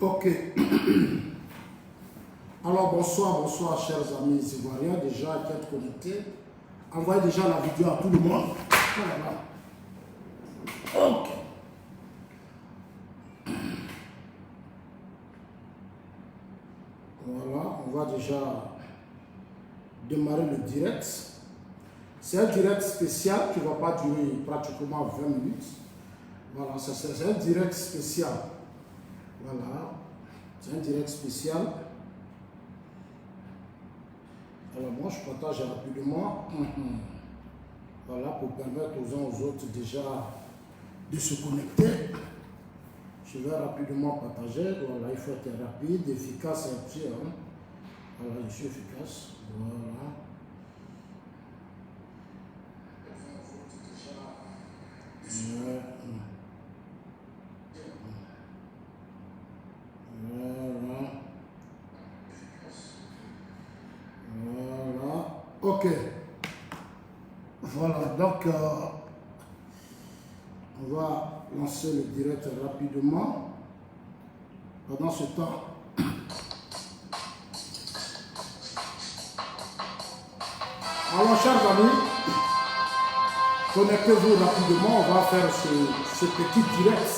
Ok. Alors bonsoir chers amis ivoiriens, déjà qui êtes connectés. Envoyez déjà la vidéo à tout le monde. Voilà. Ok. Voilà, on va déjà démarrer le direct. C'est un direct spécial qui ne va pas durer pratiquement 20 minutes. Voilà, c'est un direct spécial. Voilà, c'est un direct spécial. Alors moi je partage rapidement. Voilà, pour permettre aux uns aux autres déjà de se connecter. Je vais rapidement partager. Voilà, il faut être rapide, efficace et petit. Hein. Voilà, je suis efficace. Voilà. Voilà. Ok. Voilà, donc on va lancer le direct rapidement. Pendant ce temps, alors chers amis, connectez-vous rapidement, on va faire ce petit direct.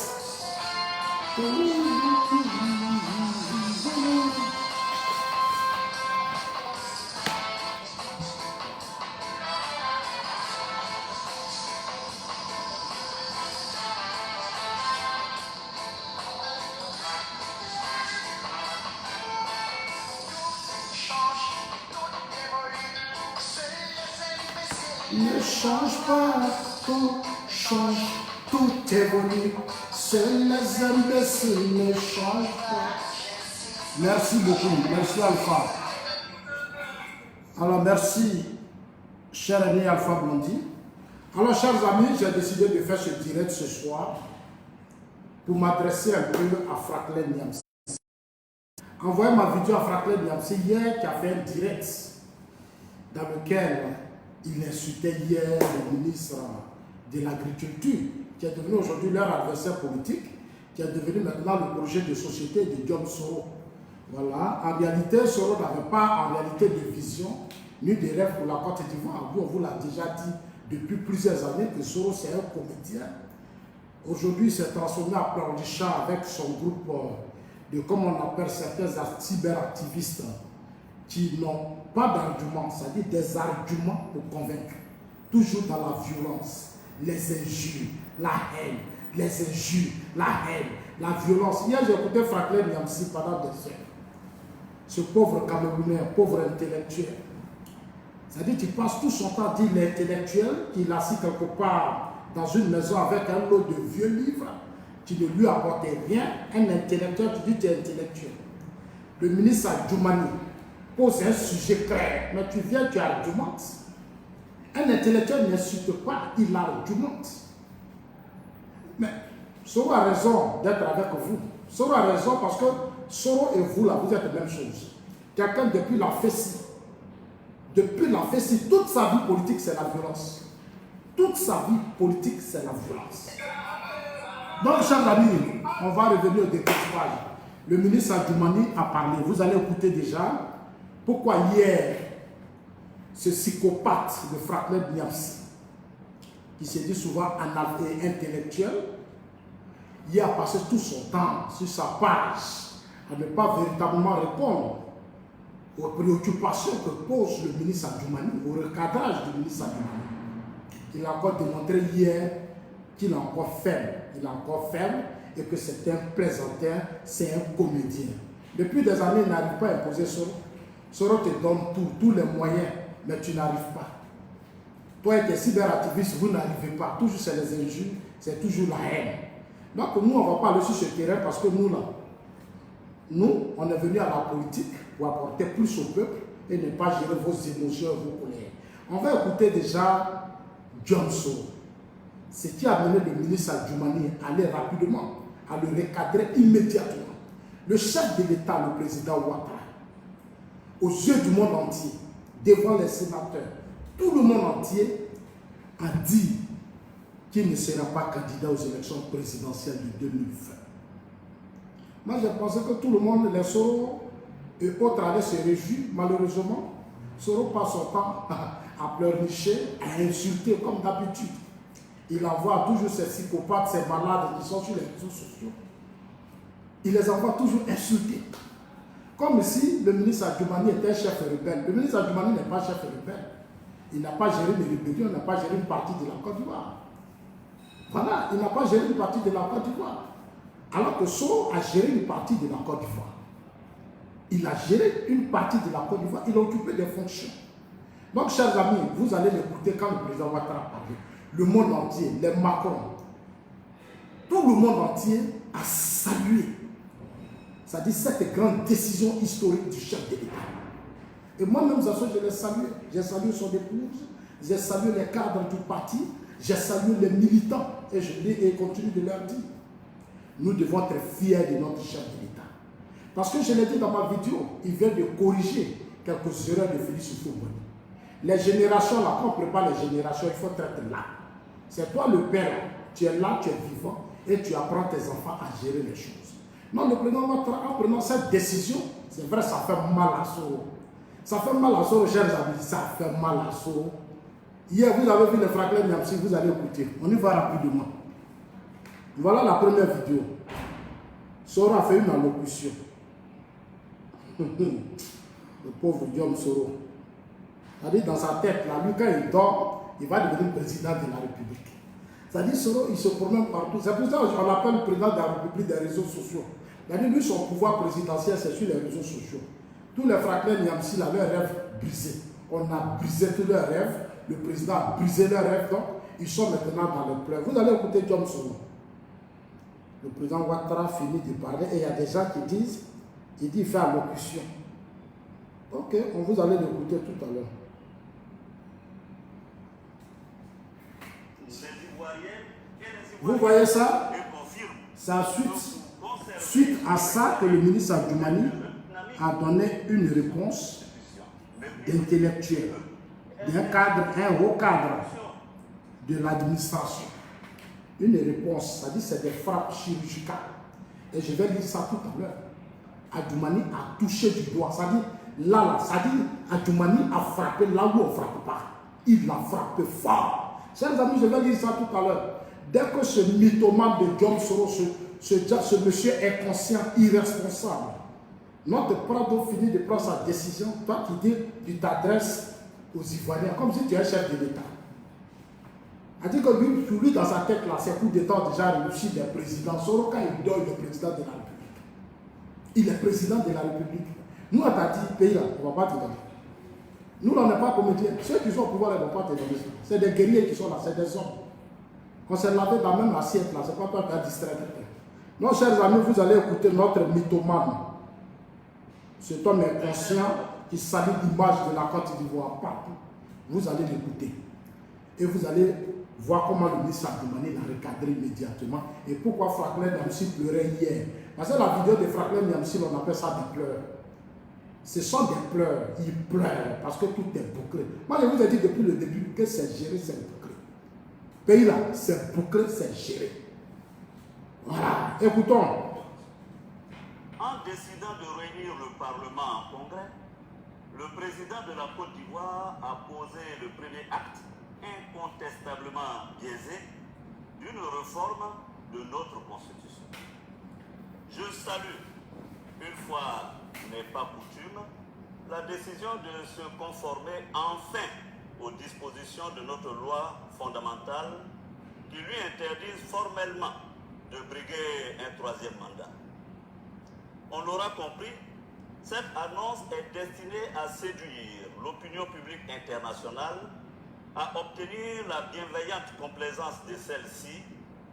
Ne change pas, tout change, tout évolue. Seuls les imbéciles ne changent pas. Merci beaucoup, merci Alpha. Alors merci, cher ami Alpha Blondie. Alors chers amis, j'ai décidé de faire ce direct ce soir pour m'adresser un peu à Franklin Niamsi. Envoyez ma vidéo à Franklin Niamsi hier qui a fait un direct dans lequel il insultait hier le ministre de l'Agriculture, qui est devenu aujourd'hui leur adversaire politique, qui est devenu maintenant le projet de société de John Soro. Voilà, en réalité, Soro n'avait pas en réalité de vision, ni de rêve pour la Côte d'Ivoire. On vous l'a déjà dit depuis plusieurs années que Soro c'est un comédien. Aujourd'hui, il s'est transformé en pleurnichat avec son groupe de, comme on appelle certains cyberactivistes, qui n'ont pas d'arguments, c'est-à-dire des arguments pour convaincre. Toujours dans la violence, les injures, la haine, les injures, la haine, la violence. Hier, j'ai écouté Franklin Niamsi pendant des heures. Ce pauvre Camerounais, pauvre intellectuel. C'est-à-dire qu'il passe tout son temps à dire l'intellectuel, qu'il assis quelque part dans une maison avec un lot de vieux livres qui ne lui apportait rien. Un intellectuel, tu dis tu es intellectuel. Le ministre Adjoumani pose un sujet clair, mais tu viens, tu argumentes. Un intellectuel n'insulte pas, il argumente. Mais Soro a raison d'être avec vous. Soro a raison parce que Soro et vous, là, vous êtes la même chose. Quelqu'un depuis la Fessie, toute sa vie politique, c'est la violence. Toute sa vie politique, c'est la violence. Donc, chers amis, on va revenir au décryptage. Le ministre Adjoumani a parlé. Vous allez écouter déjà pourquoi hier, ce psychopathe de Franklin Niamsi, qui se dit souvent intellectuel, il a passé tout son temps sur sa page à ne pas véritablement répondre aux préoccupations que pose le ministre Adjoumani, au recadrage du ministre Adjoumani. Il a encore démontré hier qu'il est encore faible. Il est encore faible et que c'est un plaisantin, c'est un comédien. Depuis des années, il n'arrive pas à imposer Soro. Soro te donne tous les moyens, mais tu n'arrives pas. Toi et tes cyberactivistes, vous n'arrivez pas. Toujours c'est les injures, c'est toujours la haine. Donc nous, on ne va pas aller sur ce terrain parce que nous, là, nous, on est venu à la politique pour apporter plus au peuple et ne pas gérer vos émotions et vos colères. On va écouter déjà John Soro. Ce qui a amené le ministre Adjoumani à aller rapidement, à le recadrer immédiatement. Le chef de l'État, le président Ouattara, aux yeux du monde entier, devant les sénateurs, tout le monde entier a dit qu'il ne sera pas candidat aux élections présidentielles de 2020. Moi, je pensais que tout le monde, les Soro et autres allaient se réjouir. Malheureusement, Soro passe son temps à pleurnicher, à insulter comme d'habitude. Il envoie toujours ces psychopathes, ces malades qui sont sur les réseaux sociaux. Il les envoie toujours insulter. Comme si le ministre Adjoumani était un chef rebelle. Le ministre Adjoumani n'est pas chef rebelle. Il n'a pas géré les rébellions, il n'a pas géré une partie de la Côte d'Ivoire. Voilà, il n'a pas géré une partie de la Côte d'Ivoire. Alors que Soro a géré une partie de la Côte d'Ivoire. Il a géré une partie de la Côte d'Ivoire. Il a occupé des fonctions. Donc, chers amis, vous allez l'écouter quand le président Ouattara parle. Le monde entier, les Macron, tout le monde entier a salué. C'est-à-dire cette grande décision historique du chef de l'État. Et moi-même, je l'ai salué. J'ai salué son épouse, j'ai salué les cadres du parti, j'ai salué les militants. Et je continue de leur dire, nous devons être fiers de notre chef de l'État. Parce que je l'ai dit dans ma vidéo, il vient de corriger quelques erreurs de Félix Houphouët-Boigny. Les générations, là, quand on prépare les générations, il faut être là. C'est toi le père, tu es là, tu es vivant, et tu apprends tes enfants à gérer les choses. Non, le président Ouattara, en prenant cette décision, c'est vrai, ça fait mal à Soro. Ça fait mal à Soro, chers amis, ça fait mal à Soro. Hier, vous avez vu le Franklin Nyamsi, vous allez écouter. On y va rapidement. Voilà la première vidéo. Soro a fait une allocution. Le pauvre Guillaume Soro. C'est-à-dire dans sa tête, là, lui, quand il dort, il va devenir président de la République. C'est-à-dire Soro, il se promène partout. C'est pour ça qu'on l'appelle le président de la République des réseaux sociaux. C'est-à-dire lui, son pouvoir présidentiel, c'est sur les réseaux sociaux. Tous les Franklin Nyamsi, leurs rêves brisés. On a brisé tous leurs rêves. Le président a brisé leurs rêves. Donc, ils sont maintenant dans les pleurs. Vous allez écouter Guillaume Soro. Le président Ouattara finit de parler et il y a des gens qui disent, il dit, il fait allocution. Ok, on vous allez l'écouter tout à l'heure. Vous voyez ça? C'est suite à ça que le ministre Adjoumani a donné une réponse d'intellectuel, un haut cadre de l'administration. Une réponse, c'est-à-dire c'est des frappes chirurgicales. Et je vais lire ça tout à l'heure. Adjoumani a touché du doigt, c'est-à-dire là, c'est-à-dire Adjoumani a frappé là où on ne frappe pas. Il a frappé fort. Chers amis, je vais lire ça tout à l'heure. Dès que ce mythomane de Guillaume Soro, ce monsieur est conscient, irresponsable, notre Prado finit de prendre sa décision, toi qui dis, tu t'adresses aux Ivoiriens, comme si tu es chef de l'État. A dit que lui, dans sa tête, là, c'est coup d'État déjà réussi des présidents. Soro, quand il dort, il est président de la République. Il est président de la République. Nous, on t'a dit, pays là, on ne va pas te donner. Nous, on n'est pas comédiens. Ceux qui sont au pouvoir, ils ne vont pas te donner. C'est des guerriers qui sont là, c'est des hommes. Quand c'est lavé dans même l'assiette là, c'est pas toi qui as distrait. Non, chers amis, vous allez écouter notre mythomane. Cet homme est conscient qui salit l'image de la Côte d'Ivoire partout. Vous allez l'écouter. Et vous allez voir comment le ministre Adjoumani l'a recadré immédiatement. Et pourquoi Franklin Nyamsi pleurait hier. Parce que la vidéo de Franklin Nyamsi, on appelle ça des pleurs. Ce sont des pleurs. Il pleure parce que tout est bouclé. Moi, je vous ai dit depuis le début que c'est géré, c'est bouclé. Pays là, c'est bouclé, c'est géré. Voilà, écoutons. En décidant de réunir le Parlement en congrès, le président de la Côte d'Ivoire a posé le premier acte incontestablement biaisé d'une réforme de notre Constitution. Je salue, une fois n'est pas coutume, la décision de se conformer enfin aux dispositions de notre loi fondamentale qui lui interdisent formellement de briguer un troisième mandat. On l'aura compris, cette annonce est destinée à séduire l'opinion publique internationale, à obtenir la bienveillante complaisance de celle-ci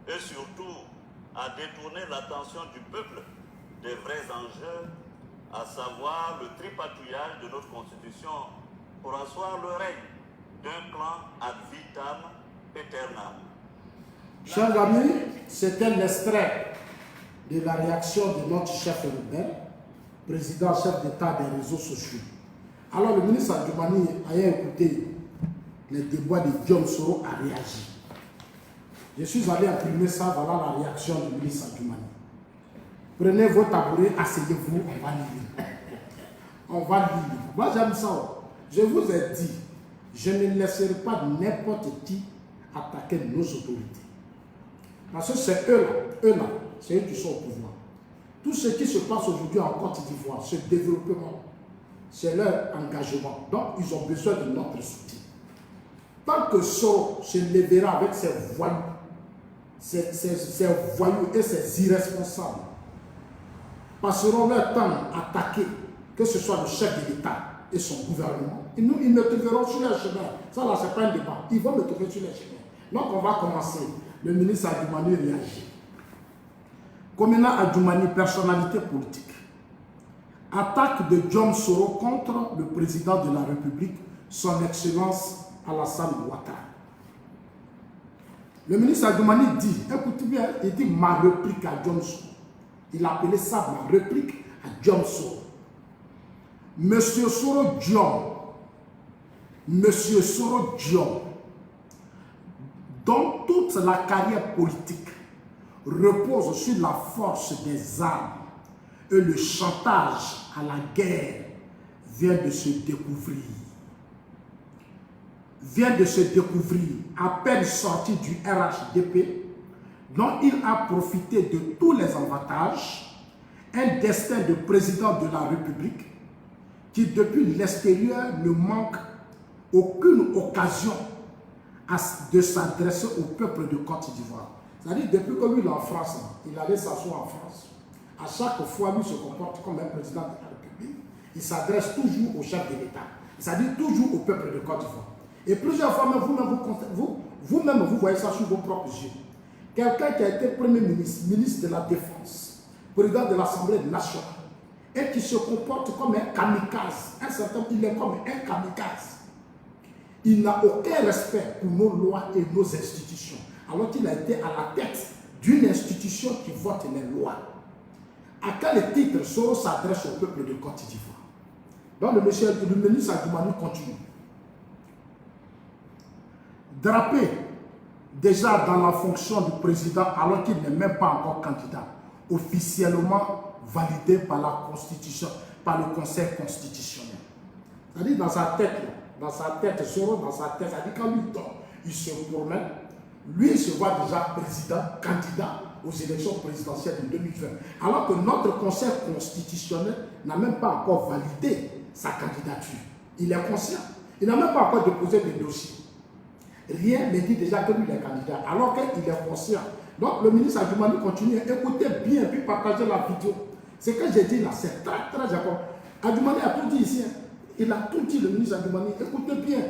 et surtout à détourner l'attention du peuple des vrais enjeux, à savoir le tripatouillage de notre Constitution pour asseoir le règne d'un clan ad vitam aeternam. Chers amis, c'était l'extrait de la réaction de notre chef rebelle, président chef d'État des réseaux sociaux. Alors le ministre Adjoumani ayant écouté les déboires de Guillaume Soro a réagi. Je suis allé imprimer ça, voilà la réaction du ministre Adjoumani. Prenez vos tabourets, asseyez-vous, on va lire. On va lire. Moi, j'aime ça. Je vous ai dit, je ne laisserai pas n'importe qui attaquer nos autorités. Parce que c'est eux-là, c'est eux qui sont au pouvoir. Tout ce qui se passe aujourd'hui en Côte d'Ivoire, ce développement, c'est leur engagement. Donc, ils ont besoin de notre soutien. Tant que Soro se lèvera avec ses voyous, ses voyous et ses irresponsables, passeront leur temps à attaquer, que ce soit le chef de l'État et son gouvernement, ils me trouveront sur leur chemin. Ça là, c'est pas un débat. Ils vont me trouver sur leur chemin. Donc, on va commencer. Le ministre Adjoumani réagit. Komena Adjoumani, personnalité politique. Attaque de John Soro contre le président de la République, son Excellence Alassane Ouattara. Le ministre Adjoumani dit, écoutez bien, il dit ma réplique à John Soro. Il appelait ça ma réplique à John Soro. Monsieur Soro Diom, dont toute la carrière politique repose sur la force des armes et le chantage à la guerre, vient de se découvrir. À peine sorti du RHDP, dont il a profité de tous les avantages, un destin de président de la République qui depuis l'extérieur ne manque aucune occasion de s'adresser au peuple de Côte d'Ivoire. C'est-à-dire, depuis que lui il est en France, il allait s'asseoir en France. À chaque fois, lui se comporte comme un président de la République. Il s'adresse toujours au chef de l'État. C'est-à-dire toujours au peuple de Côte d'Ivoire. Et plusieurs fois, vous-même, vous voyez ça sur vos propres yeux. Quelqu'un qui a été Premier ministre, ministre de la Défense, président de l'Assemblée nationale, et qui se comporte comme un kamikaze. Il est comme un kamikaze. Il n'a aucun respect pour nos lois et nos institutions. Alors qu'il a été à la tête d'une institution qui vote les lois. À quel titre Soro s'adresse au peuple de Côte d'Ivoire? Donc le ministre Adjoumani continue. Drapé déjà dans la fonction du président alors qu'il n'est même pas encore candidat, officiellement validé par la Constitution, par le Conseil constitutionnel. C'est-à-dire dans sa tête, Soro dans sa tête, c'est-à-dire quand lui dort, il se promène, lui il se voit déjà président, candidat aux élections présidentielles de 2020. Alors que notre Conseil constitutionnel n'a même pas encore validé sa candidature. Il est conscient. Il n'a même pas encore déposé de dossier. Rien ne dit déjà que lui est candidat, alors qu'il est conscient. Donc le ministre Adjoumani continue, écoutez bien, puis partagez la vidéo. Ce que j'ai dit là, c'est très très important. Adjoumani a tout dit ici. Il a tout dit, le ministre Adjoumani. Écoutez bien.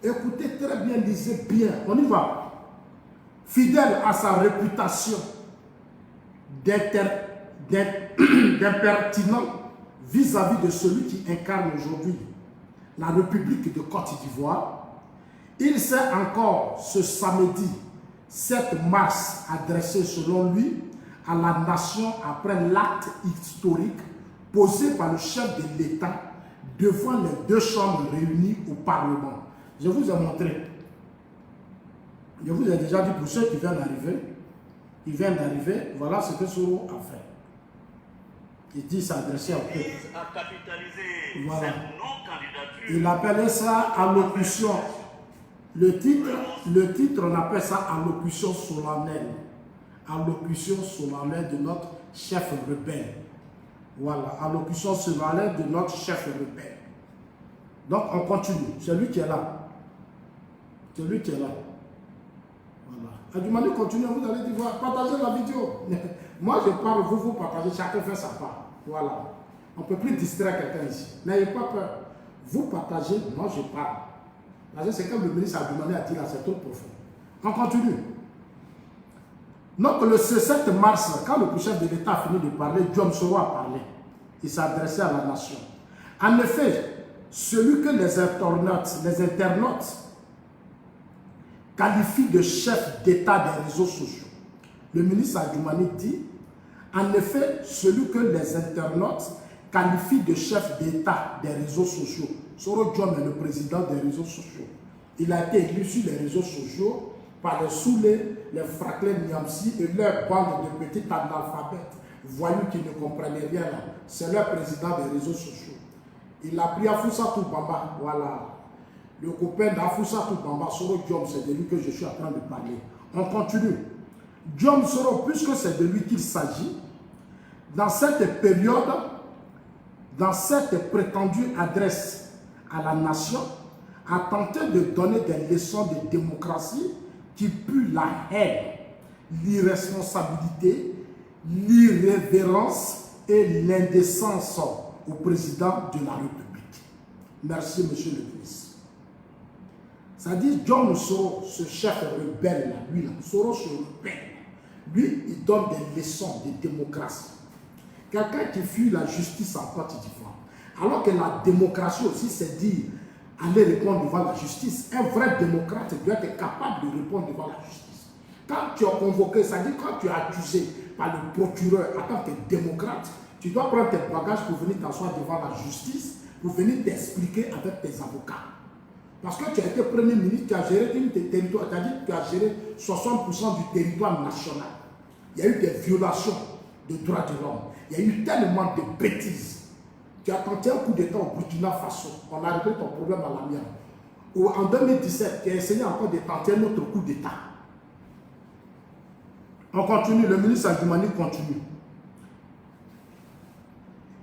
Écoutez très bien, lisez bien. On y va. Fidèle à sa réputation d'impertinent vis-à-vis de celui qui incarne aujourd'hui la République de Côte d'Ivoire, il s'est encore ce samedi 7 mars adressé selon lui à la nation après l'acte historique posé par le chef de l'État devant les deux chambres réunies au Parlement. Je vous ai montré. Je vous ai déjà dit pour ceux qui viennent d'arriver, voilà ce que Soro a fait. Il dit s'adresser au peuple. Voilà. Il appelait ça allocution. Le titre, on appelle ça allocution solennelle. Allocution solennelle de notre chef rebelle. Voilà, allocution solennelle de notre chef rebelle. Donc on continue. C'est lui qui est là. C'est lui qui est là. Voilà. Adjoumani continue, vous allez dire, voilà, partagez la vidéo. Moi je parle, vous partagez, chacun fait sa part. Voilà. On ne peut plus distraire quelqu'un ici. N'ayez pas peur. Vous partagez, moi je parle. C'est comme le ministre Adjoumani a dit là, c'est trop profond. On continue. Donc le 7 mars, quand le chef de l'État a fini de parler, John Soro a parlé. Il s'est adressé à la nation. En effet, celui que les internautes qualifient de chef d'État des réseaux sociaux. Le ministre Adjoumani dit, en effet, celui que les internautes qualifient de chef d'État des réseaux sociaux. Soro Diom est le président des réseaux sociaux. Il a été élu sur les réseaux sociaux par les Soulé, les Fraclés Niamsi et leur bande de petits analphabètes voyous qui ne comprenaient rien là. C'est leur président des réseaux sociaux. Il a pris Afousatou Bamba, voilà. Le copain d'Afousatou Bamba, Soro Diom, c'est de lui que je suis en train de parler. On continue. Diom Soro, puisque c'est de lui qu'il s'agit, dans cette période, dans cette prétendue adresse à la nation, a tenté de donner des leçons de démocratie qui puent la haine, l'irresponsabilité, l'irrévérence et l'indécence au président de la République. Merci, monsieur le ministre. Ça dit, John Soro, ce chef rebelle, là, lui, là, Soro se rebelle. Lui, il donne des leçons de démocratie. Quelqu'un qui fuit la justice en Côte d'Ivoire. Alors que la démocratie aussi, c'est dire aller répondre devant la justice. Un vrai démocrate doit être capable de répondre devant la justice. Quand tu es convoqué, ça dit quand tu es accusé par le procureur en tant que démocrate, tu dois prendre tes bagages pour venir t'asseoir devant la justice, pour venir t'expliquer avec tes avocats. Parce que tu as été Premier ministre, tu as géré une des territoires, tu as dit que tu as géré 60% du territoire national. Il y a eu des violations des droits de l'homme. Il y a eu tellement de bêtises. Tu as tenté un coup d'État au Burkina Faso. On a réglé ton problème à l'amiable. Ou en 2017, tu as essayé encore de tenter un autre coup d'État. On continue, le ministre Adjoumani continue.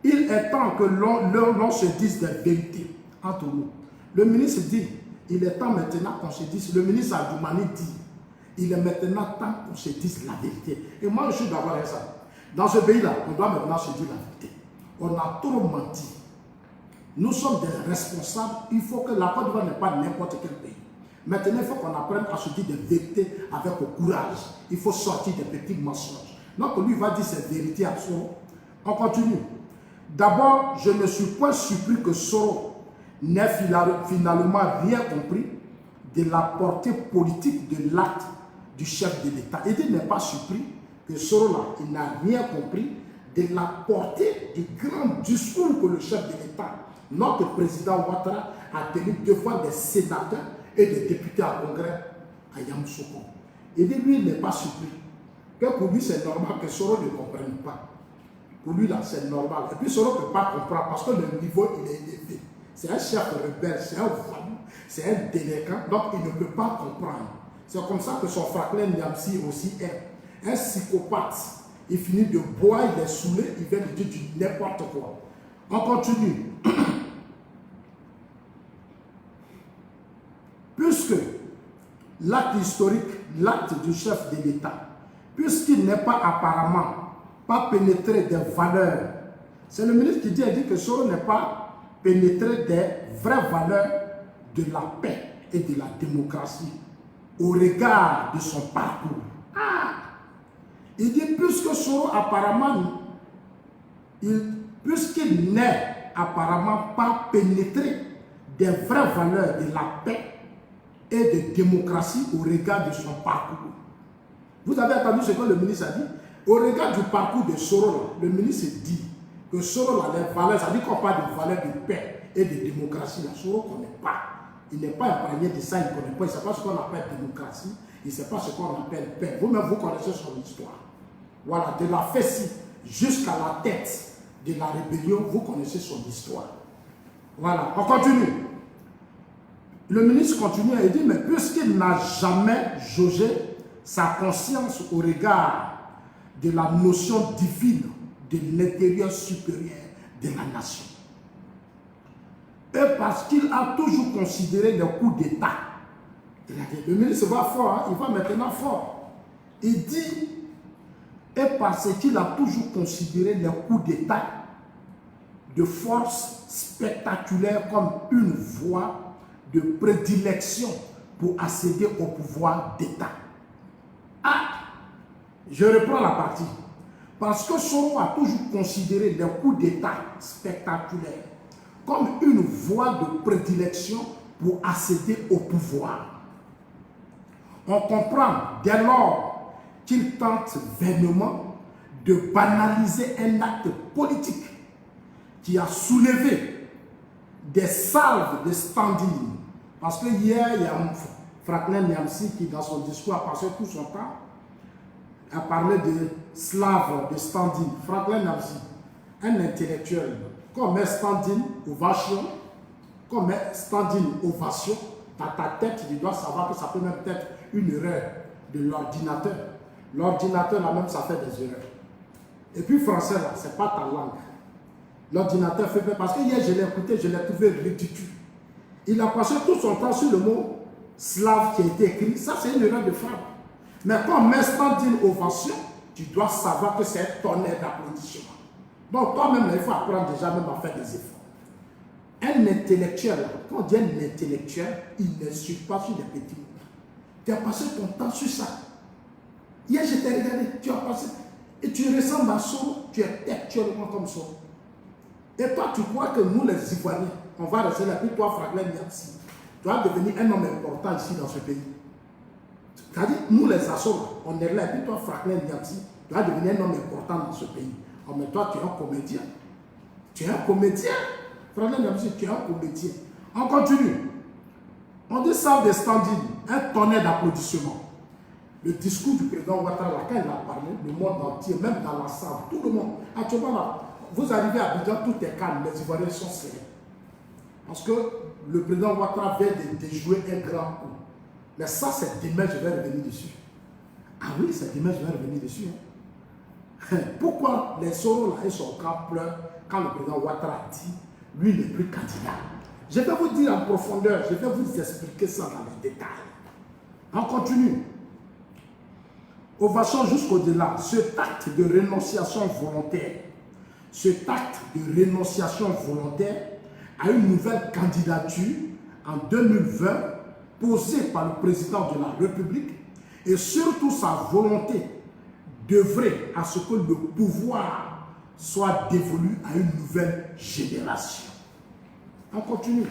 Il est temps que l'on se dise des vérités entre nous. Le ministre dit, il est temps maintenant qu'on se dise, le ministre Adjoumani dit, il est maintenant temps qu'on se dise la vérité. Et moi, je suis d'accord avec ça. Dans ce pays-là, on doit maintenant se dire la vérité. On a trop menti. Nous sommes des responsables. Il faut que la Côte d'Ivoire n'est pas n'importe quel pays. Maintenant, il faut qu'on apprenne à se dire des vérités avec courage. Il faut sortir des petits mensonges. Donc, lui va dire ses vérités à Soro. On continue. D'abord, je ne suis pas surpris que Soro n'ait finalement rien compris de la portée politique de l'acte du chef de l'État. Et il n'est pas surpris que Soro là, il n'a rien compris de la portée du grand discours que le chef de l'État, notre président Ouattara, a tenu devant des sénateurs et des députés à congrès à Yamoussoukro. Et lui, il n'est pas surpris. Que pour lui, c'est normal que Soro ne comprenne pas. Pour lui, là, c'est normal. Et puis Soro ne peut pas comprendre parce que le niveau, il est élevé. C'est un chef rebelle, c'est un voyou, c'est un délinquant, donc il ne peut pas comprendre. C'est comme ça que son frère Niamsi aussi est. Un psychopathe. Il finit de boire, il est saoulé, il vient de dire du n'importe quoi. On continue. Puisque l'acte historique, l'acte du chef de l'État, puisqu'il n'est pas apparemment pas pénétré des valeurs, c'est le ministre qui dit que Soro n'est pas pénétré des vraies valeurs de la paix et de la démocratie au regard de son parcours. Il dit, puisque Soro apparemment, puisqu'il n'est apparemment pas pénétré des vraies valeurs de la paix et de démocratie au regard de son parcours. Vous avez entendu ce que le ministre a dit? Au regard du parcours de Soro, le ministre dit que Soro, les valeurs, ça dit qu'on parle de valeurs de paix et de démocratie. Soro ne connaît pas. Il n'est pas imprégné de ça, il ne connaît pas. Il ne sait pas ce qu'on appelle démocratie, il ne sait pas ce qu'on appelle paix. Vous-même, vous connaissez son histoire. Voilà, de la Fessie jusqu'à la tête de la rébellion, vous connaissez son histoire. Voilà, on continue. Le ministre continue et dit, mais puisqu'il n'a jamais jaugé sa conscience au regard de la notion divine de l'intérieur supérieur de la nation, et parce qu'il a toujours considéré les coups d'État, le ministre va fort, hein, il va maintenant fort. Il dit, et parce qu'il a toujours considéré les coups d'État de force spectaculaire comme une voie de prédilection pour accéder au pouvoir d'État. Je reprends la partie. Parce que Soro a toujours considéré les coups d'État spectaculaires comme une voie de prédilection pour accéder au pouvoir. On comprend dès lors qu'il tente vainement de banaliser un acte politique qui a soulevé des salves de standing. Parce que hier, il y a Franklin Niamsi qui, dans son discours, a passé tout son temps a parlé de slave, de stand-in. Franklin Namsi, un intellectuel, comme un stand-in ovation, comme un stand-in ovation, dans ta tête, tu dois savoir que ça peut même être une erreur de l'ordinateur. L'ordinateur, là même, ça fait des erreurs. Et puis, français, là, c'est pas ta langue. L'ordinateur fait peur. Parce que hier, je l'ai écouté, je l'ai trouvé ridicule. Il a passé tout son temps sur le mot slave qui a été écrit. Ça, c'est une erreur de frappe. Mais comme un stand-in ovation, tu dois savoir que c'est un tonnerre d'applaudissements. Donc, toi-même, il faut apprendre déjà même à faire des efforts. Un intellectuel, quand on dit un intellectuel, il n'insulte pas sur des petits mots. Tu as passé ton temps sur ça. Hier, je t'ai regardé, tu as passé. Et tu ressembles à Soro, tu es actuellement comme Soro. Et toi, tu crois que nous, les Ivoiriens, on va rester là, puis toi, Franklin Niamsi, tu vas devenir un homme important ici dans ce pays. C'est-à-dire, nous, les Aços, on est là, et puis toi, Franklin Niamsi, tu vas devenir un homme important dans ce pays. Oh, mais toi, tu es un comédien. Tu es un comédien. Franklin Niamsi, tu es un comédien. On continue. On dit ça des stand-in, un tonnerre d'applaudissements. Le discours du président Ouattara, quand il a parlé, le monde entier, même dans la salle, tout le monde. Actuellement, là, vous arrivez à Abidjan, tout est calme, les Ivoiriens sont serrés. Parce que le président Ouattara vient de déjouer un grand coup. Mais ça, c'est demain, je vais revenir dessus. Ah oui, c'est demain, je vais revenir dessus. Hein. Pourquoi les Soros, là, ils sont en pleurs quand le président Ouattara dit, lui, n'est plus candidat. Je vais vous dire en profondeur, je vais vous expliquer ça dans les détails. On continue. Ovation jusqu'au-delà, cet acte de renonciation volontaire, à une nouvelle candidature en 2020 posée par le président de la République et surtout sa volonté d'œuvrer à ce que le pouvoir soit dévolu à une nouvelle génération. On continue.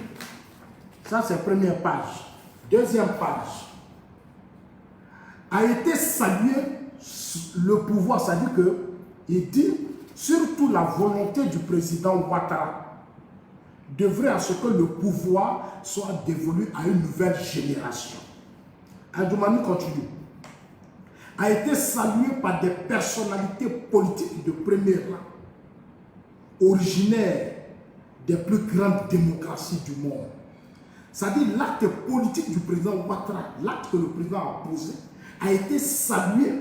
Ça, c'est la première page. Deuxième page. A été salué le pouvoir, c'est-à-dire qu'il dit surtout la volonté du président Ouattara d'œuvrer à ce que le pouvoir soit dévolu à une nouvelle génération. Adoumani continue. A été salué par des personnalités politiques de premier rang, originaires des plus grandes démocraties du monde. C'est-à-dire l'acte politique du président Ouattara, l'acte que le président a posé, a été salué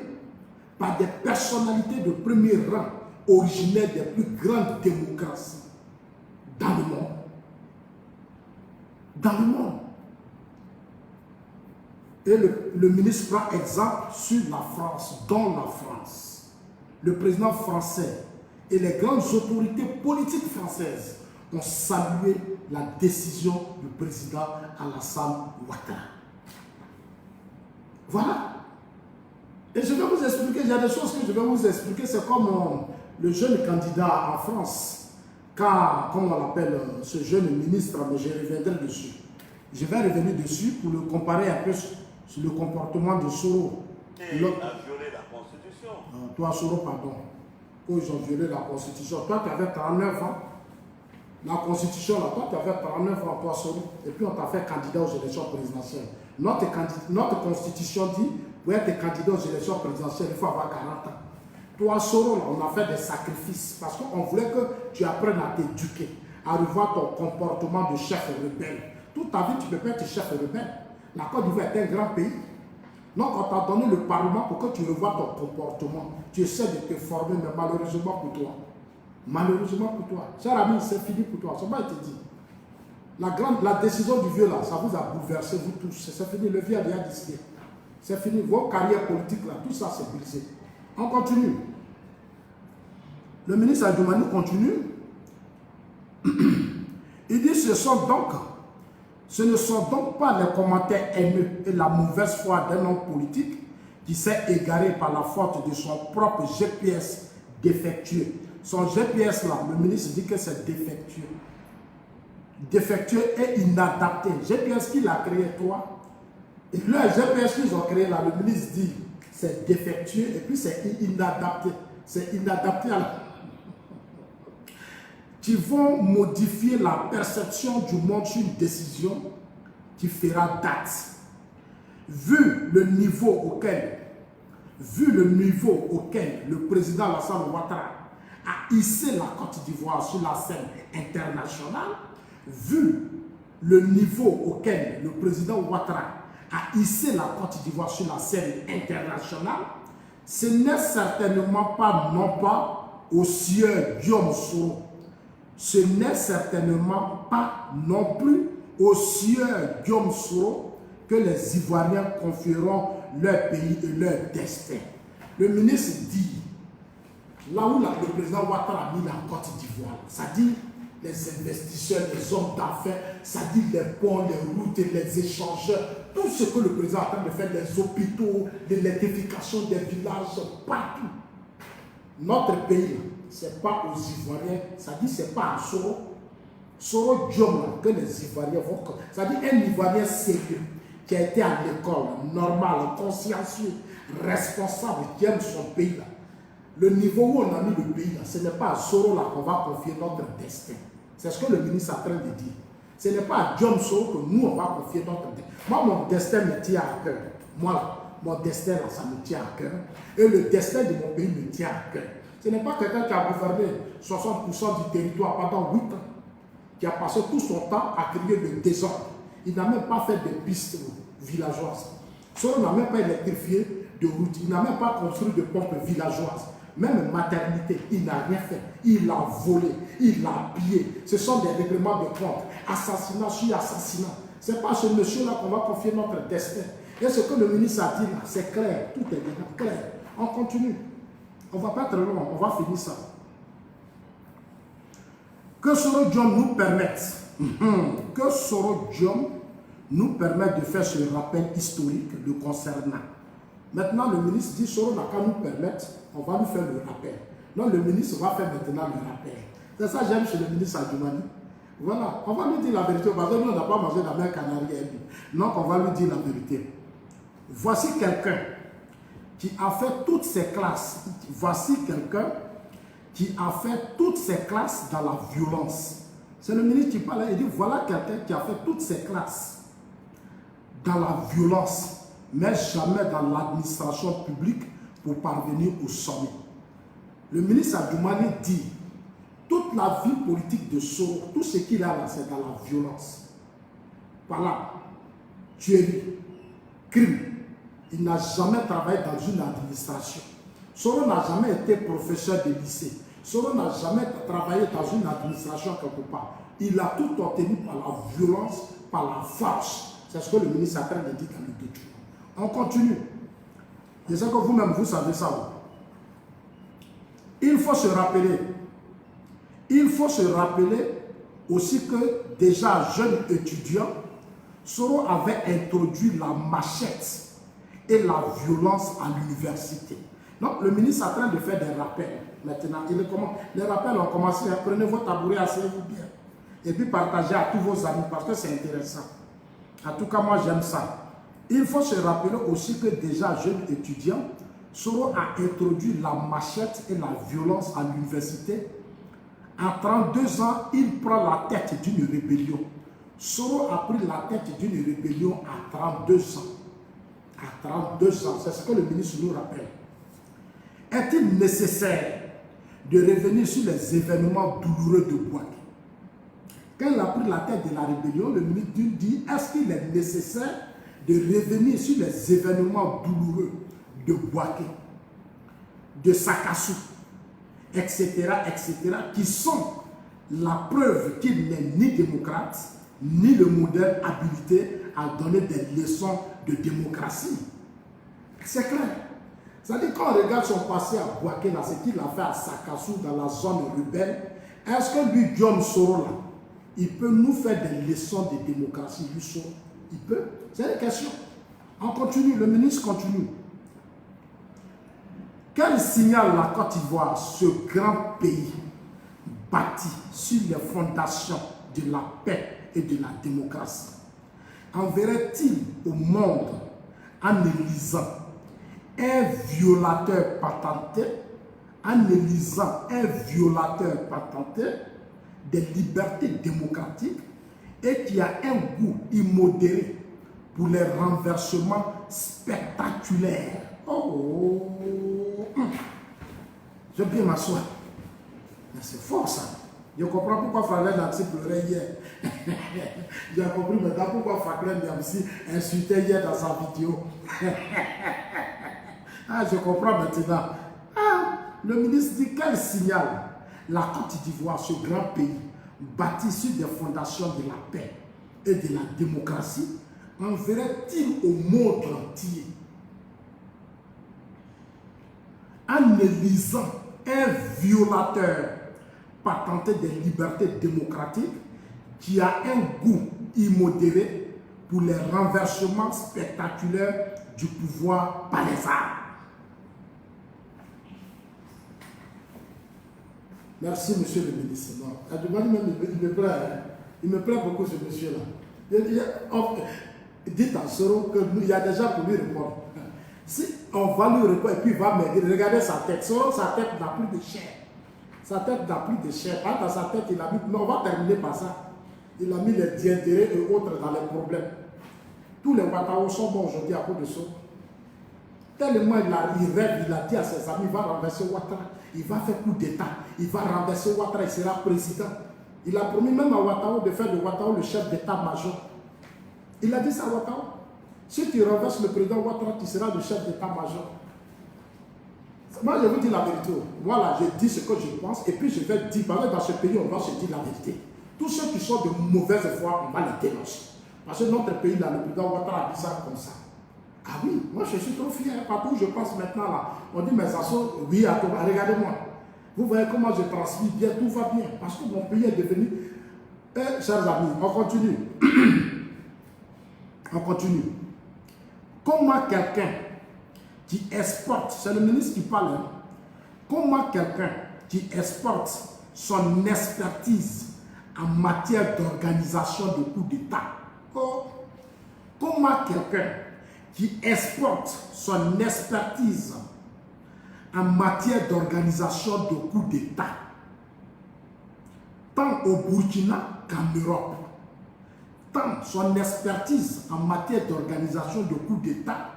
par des personnalités de premier rang originaires des plus grandes démocraties dans le monde. Dans le monde. Et le ministre prend exemple sur la France, dans la France. Le président français et les grandes autorités politiques françaises ont salué la décision du président Alassane Ouattara. Voilà. Et je vais vous expliquer, il y a des choses que je vais vous expliquer, c'est comme le jeune candidat en France, comment on l'appelle, ce jeune ministre, mais je reviendrai dessus. Je vais revenir dessus pour le comparer un peu sur le comportement de Soro. Et il a violé la Constitution. Toi, Soro, pardon. Oh, ils ont violé la Constitution. Toi, tu avais 39 ans. La Constitution, là, toi, tu avais 39 ans, toi, Soro. Et puis, on t'a fait candidat aux élections présidentielles. Notre Constitution dit, pour être candidat aux élections présidentielles, il faut avoir 40 ans. Toi, Soro, là, on a fait des sacrifices parce qu'on voulait que tu apprennes à t'éduquer, à revoir ton comportement de chef rebelle. Toute ta vie, tu ne peux pas être chef rebelle. La Côte d'Ivoire est un grand pays. Donc, on t'a donné le Parlement pour que tu revoies ton comportement. Tu essaies de te former, mais malheureusement pour toi. Malheureusement pour toi. Cher ami, c'est fini pour toi. Ça va être dit. La décision du vieux là, ça vous a bouleversé, vous tous. C'est fini, le vieux a déjà décidé. C'est fini, vos carrières politiques là, tout ça c'est brisé. On continue. Le ministre Adoumani continue. Il dit ce ne sont donc pas les commentaires haineux et la mauvaise foi d'un homme politique qui s'est égaré par la faute de son propre GPS défectueux. Son GPS là, le ministre dit que c'est défectueux. Défectueux et inadapté. GPS qu'il a créé, toi. Et le GPS qu'ils ont créé là, le ministre dit c'est défectueux et puis c'est inadapté. C'est inadapté à la... Qui vont modifier la perception du monde sur une décision qui fera date. Vu le niveau auquel vu le niveau auquel le président Alassane Ouattara a hissé la Côte d'Ivoire sur la scène internationale, vu le niveau auquel le président Ouattara a hissé la Côte d'Ivoire sur la scène internationale, ce n'est certainement pas, non pas, au sieur Guillaume Soro. Ce n'est certainement pas non plus au sieur Guillaume Soro que les Ivoiriens confieront leur pays et leur destin. Le ministre dit, là où le président Ouattara a mis la Côte d'Ivoire, ça dit les investisseurs, les hommes d'affaires, ça dit les ponts, les routes, les échangeurs, tout ce que le président est en train de faire, les hôpitaux, l'électrification des villages, partout. Notre pays, ce n'est pas aux Ivoiriens, ça dit ce n'est pas à Soro Diom que les Ivoiriens vont. Ça dit un Ivoirien sérieux qui a été à l'école, normal, consciencieux, responsable, qui aime son pays là. Le niveau où on a mis le pays là, ce n'est pas à Soro là qu'on va confier notre destin. C'est ce que le ministre est en train de dire. Ce n'est pas à Guillaume Soro que nous on va confier notre destin. Moi, mon destin me tient à cœur. Moi, là, mon destin là, ça me tient à cœur. Et le destin de mon pays me tient à cœur. Ce n'est pas quelqu'un qui a gouverné 60% du territoire pendant 8 ans, qui a passé tout son temps à créer le désordre. Il n'a même pas fait de pistes villageoises. Soro n'a même pas électrifié de route. Il n'a même pas construit de pompes villageoises. Même maternité, il n'a rien fait. Il a volé, il a pillé. Ce sont des règlements de compte. Assassinat sur assassinat. Ce n'est pas ce monsieur-là qu'on va confier notre destin. Et ce que le ministre a dit là, c'est clair. Tout est déjà clair. On continue. On ne va pas être long, on va finir ça. Que Soro Diom nous permette, que Soro Diom nous permette de faire ce rappel historique le concernant. Maintenant, le ministre dit Soro n'a qu'à nous permettre, on va lui faire le rappel. Non, le ministre va faire maintenant le rappel. C'est ça que j'aime chez le ministre Adjoumani. Voilà, on va lui dire la vérité. Parce que nous, on n'a pas mangé la même canarie. Non, on va lui dire la vérité. Voici quelqu'un qui a fait toutes ses classes. Voici quelqu'un qui a fait toutes ses classes dans la violence. C'est le ministre qui parle, il dit voilà quelqu'un qui a fait toutes ses classes dans la violence, mais jamais dans l'administration publique pour parvenir au sommet. Le ministre Adjoumani dit toute la vie politique de Soro, tout ce qu'il a là, c'est dans la violence. Par là, tuerie, crime. Il n'a jamais travaillé dans une administration. Soro n'a jamais été professeur de lycée. Soro n'a jamais travaillé dans une administration quelque part. Il a tout obtenu par la violence, par la force. C'est ce que le ministre est en train de dire dans le document. On continue. Je sais que vous-même, vous savez ça. Il faut se rappeler. Il faut se rappeler aussi que déjà jeune étudiant, Soro avait introduit la machette et la violence à l'université. Donc le ministre est en train de faire des rappels. Maintenant, les rappels ont commencé. Prenez vos tabourets, asseyez-vous bien. Et puis partagez à tous vos amis parce que c'est intéressant. En tout cas, moi j'aime ça. Il faut se rappeler aussi que déjà jeune étudiant, Soro a introduit la machette et la violence à l'université. À 32 ans, il prend la tête d'une rébellion. Soro a pris la tête d'une rébellion à 32 ans. À 32 ans, c'est ce que le ministre nous rappelle. Est-il nécessaire de revenir sur les événements douloureux de Bouaké? Quand il a pris la tête de la rébellion, le ministre dit, est-ce qu'il est nécessaire de revenir sur les événements douloureux de Bouaké, de Sakassou, etc., qui sont la preuve qu'il n'est ni démocrate, ni le modèle habilité à donner des leçons de démocratie. C'est clair. C'est-à-dire quand on regarde son passé à Bouaké, ce qu'il a fait à Sakassou, dans la zone rebelle, est-ce que lui, Guillaume Soro, là, il peut nous faire des leçons de démocratie, lui Soro? Il peut? C'est une question. On continue, le ministre continue. Quel signal la Côte d'Ivoire, ce grand pays bâti sur les fondations de la paix et de la démocratie, enverrait-il au monde en élisant un violateur patenté, des libertés démocratiques et qui a un goût immodéré pour les renversements spectaculaires Oh, je vais bien m'asseoir. Mais c'est fort ça. Je comprends pourquoi Frère Nancy pleurait hier. J'ai compris maintenant pourquoi Frère Nancy insultait hier dans sa vidéo. Ah, je comprends maintenant. Ah, le ministre dit quel signal la Côte d'Ivoire, ce grand pays, bâti sur des fondations de la paix et de la démocratie, enverrait-il au monde entier en élisant un violateur patenté des libertés démocratiques qui a un goût immodéré pour les renversements spectaculaires du pouvoir par les armes. Merci, monsieur le ministre. Il me plaît beaucoup ce monsieur-là. Dites à Soro qu'il y a déjà pour lui répondre. Si on va lui répondre et puis il va maigrir, regardez sa tête. Soro, sa tête n'a plus de chair. Sa tête n'a plus de chair. Dans sa tête, il a mis. Non, on va terminer par ça. Il a mis les diintérêts et autres dans les problèmes. Tous les Ouattao sont bons aujourd'hui à cause de ça. Tellement il rêve, il a dit à ses amis, il va renverser Ouattara, il va faire coup d'État, il va renverser Ouattara, il sera président. Il a promis même à Ouattao de faire de Ouattao le chef d'État-major. Il a dit ça à Ouattao. Si tu renverses le président Ouattara, tu seras le chef d'État-major. Moi, je vous dis la vérité. Moi, là, je dis ce que je pense et puis je vais dire, parce que dans ce pays, on va se dire la vérité. Tous ceux qui sont de mauvaise foi, on va les dénoncer. Parce que notre pays, là, le président Ouattara a dit ça comme ça. Ah oui, moi je suis trop fier. Partout où je passe maintenant là, on dit mes assos, oui, regardez-moi. Vous voyez comment je transmets bien, tout va bien. Parce que mon pays est devenu. Chers amis, on continue. On continue. Comment quelqu'un qui exporte, c'est le ministre qui parle, hein, comment quelqu'un qui exporte son expertise en matière d'organisation de coups d'État, comment quelqu'un qui exporte son expertise en matière d'organisation de coups d'État, tant au Burkina qu'en Europe, tant son expertise en matière d'organisation de coups d'État,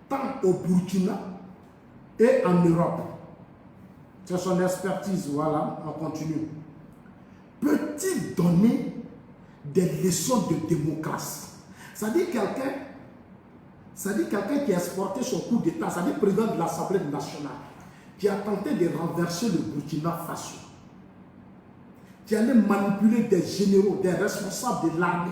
tant au Burkina et en Europe. C'est son expertise, voilà, on continue. Peut-il donner des leçons de démocratie? Ça dit quelqu'un qui a exporté son coup d'État, ça dit président de l'Assemblée nationale, qui a tenté de renverser le Burkina Faso, qui allait manipuler des généraux, des responsables de l'armée,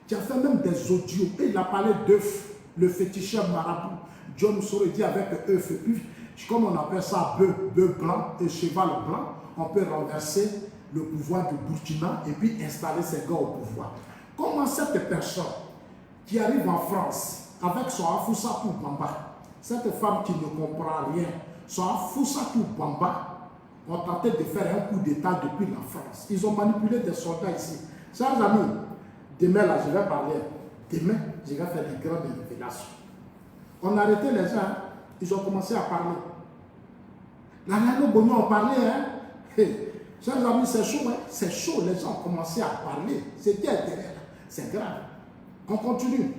qui a fait même des audios, et il a parlé d'œuf, le féticheur marabout, John Soredi avec œuf, et puis, comme on appelle ça, bœuf blanc et cheval blanc, on peut renverser le pouvoir du Burkina et puis installer ses gars au pouvoir. Comment cette personne qui arrive en France avec son Afousatou Bamba, cette femme qui ne comprend rien, son Afousatou Bamba, ont tenté de faire un coup d'État depuis la France. Ils ont manipulé des soldats ici. Chers amis, demain là, je vais parler. Demain, je vais faire des grandes révélations. On a arrêté les gens, ils ont commencé à parler. La Nano Bono a parlé, hein. Hey, chers amis, c'est chaud, hein? C'est chaud, les gens ont commencé à parler. C'est derrière, c'est grave. On continue.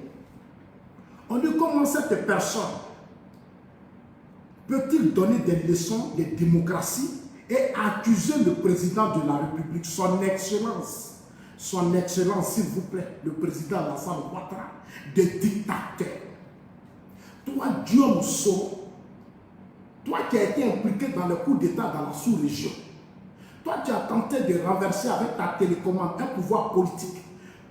On dit comment cette personne peut-il donner des leçons de démocratie et accuser le président de la République, son excellence, s'il vous plaît, le président Alassane Ouattara, de dictateur. Toi, Guillaume Soro, toi qui as été impliqué dans le coup d'État dans la sous-région, toi qui as tenté de renverser avec ta télécommande un pouvoir politique,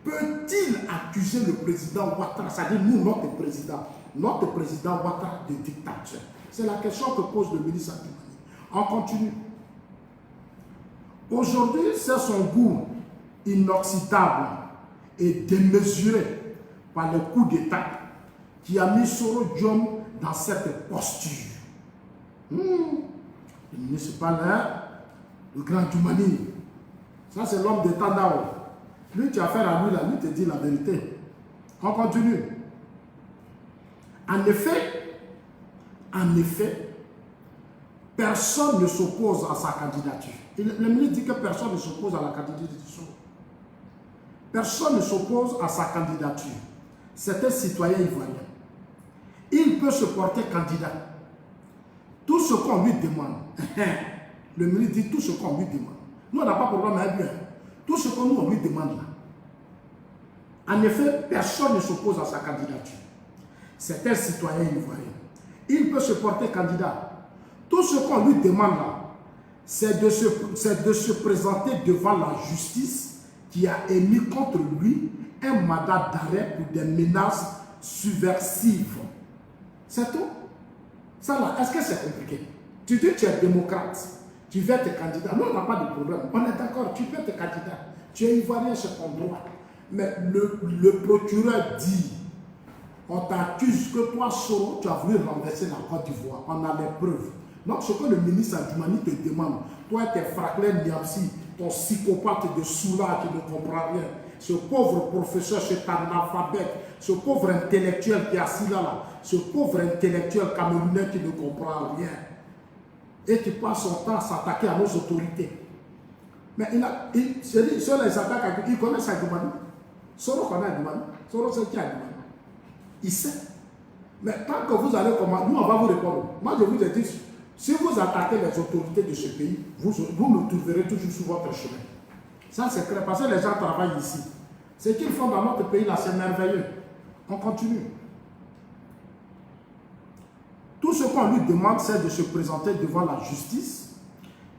peut-il accuser le président Ouattara, c'est-à-dire nous, notre président Ouattara de dictateur? C'est la question que pose le ministre Abdoumani. On continue. Aujourd'hui, c'est son goût inoxydable et démesuré par le coup d'État qui a mis Soro Diom dans cette posture. Le ministre parle, hein, le grand Djoumani. Ça, c'est l'homme d'État d'Ao. Lui, tu as affaire à lui, là, lui te dit la vérité. On continue. En effet, personne ne s'oppose à sa candidature. Le ministre dit que personne ne s'oppose à la candidature de Soro. Personne ne s'oppose à sa candidature. C'est un citoyen ivoirien. il peut se porter candidat. Tout ce qu'on lui demande, le ministre dit tout ce qu'on lui demande. Nous, on n'a pas de problème avec lui. Tout ce qu'on lui demande là. En effet, personne ne s'oppose à sa candidature. C'est un citoyen ivoirien. Il peut se porter candidat. Tout ce qu'on lui demande là, c'est de se présenter devant la justice qui a émis contre lui un mandat d'arrêt pour des menaces subversives. C'est tout. Ça là, est-ce que c'est compliqué? Tu dis que tu es démocrate, tu veux être candidat. Nous, on n'a pas de problème. On est d'accord, tu peux être candidat. Tu es ivoirien, c'est ton droit. Mais le procureur dit, on t'accuse que toi, Soro, tu as voulu renverser la Côte d'Ivoire. On a les preuves. Donc, ce que le ministre Adjoumani te demande, toi, tes Franklin Niamsi, ton psychopathe de Soula qui ne comprend rien, ce pauvre professeur, cet analphabète, ce pauvre intellectuel qui est assis là, ce pauvre intellectuel camerounais qui ne comprend rien et qui passe son temps à s'attaquer à nos autorités. Mais sur les attaques, il connaît Adjoumani. Soro connaît Adjoumani. Soro sait qui est Adjoumani. Il sait. Mais tant que vous allez comment, nous on va vous répondre. Moi je vous ai dit, si vous attaquez les autorités de ce pays, vous nous trouverez toujours sur votre chemin. Ça c'est clair, parce que les gens travaillent ici. Ce qu'ils font dans notre pays là, c'est merveilleux. On continue. Tout ce qu'on lui demande, c'est de se présenter devant la justice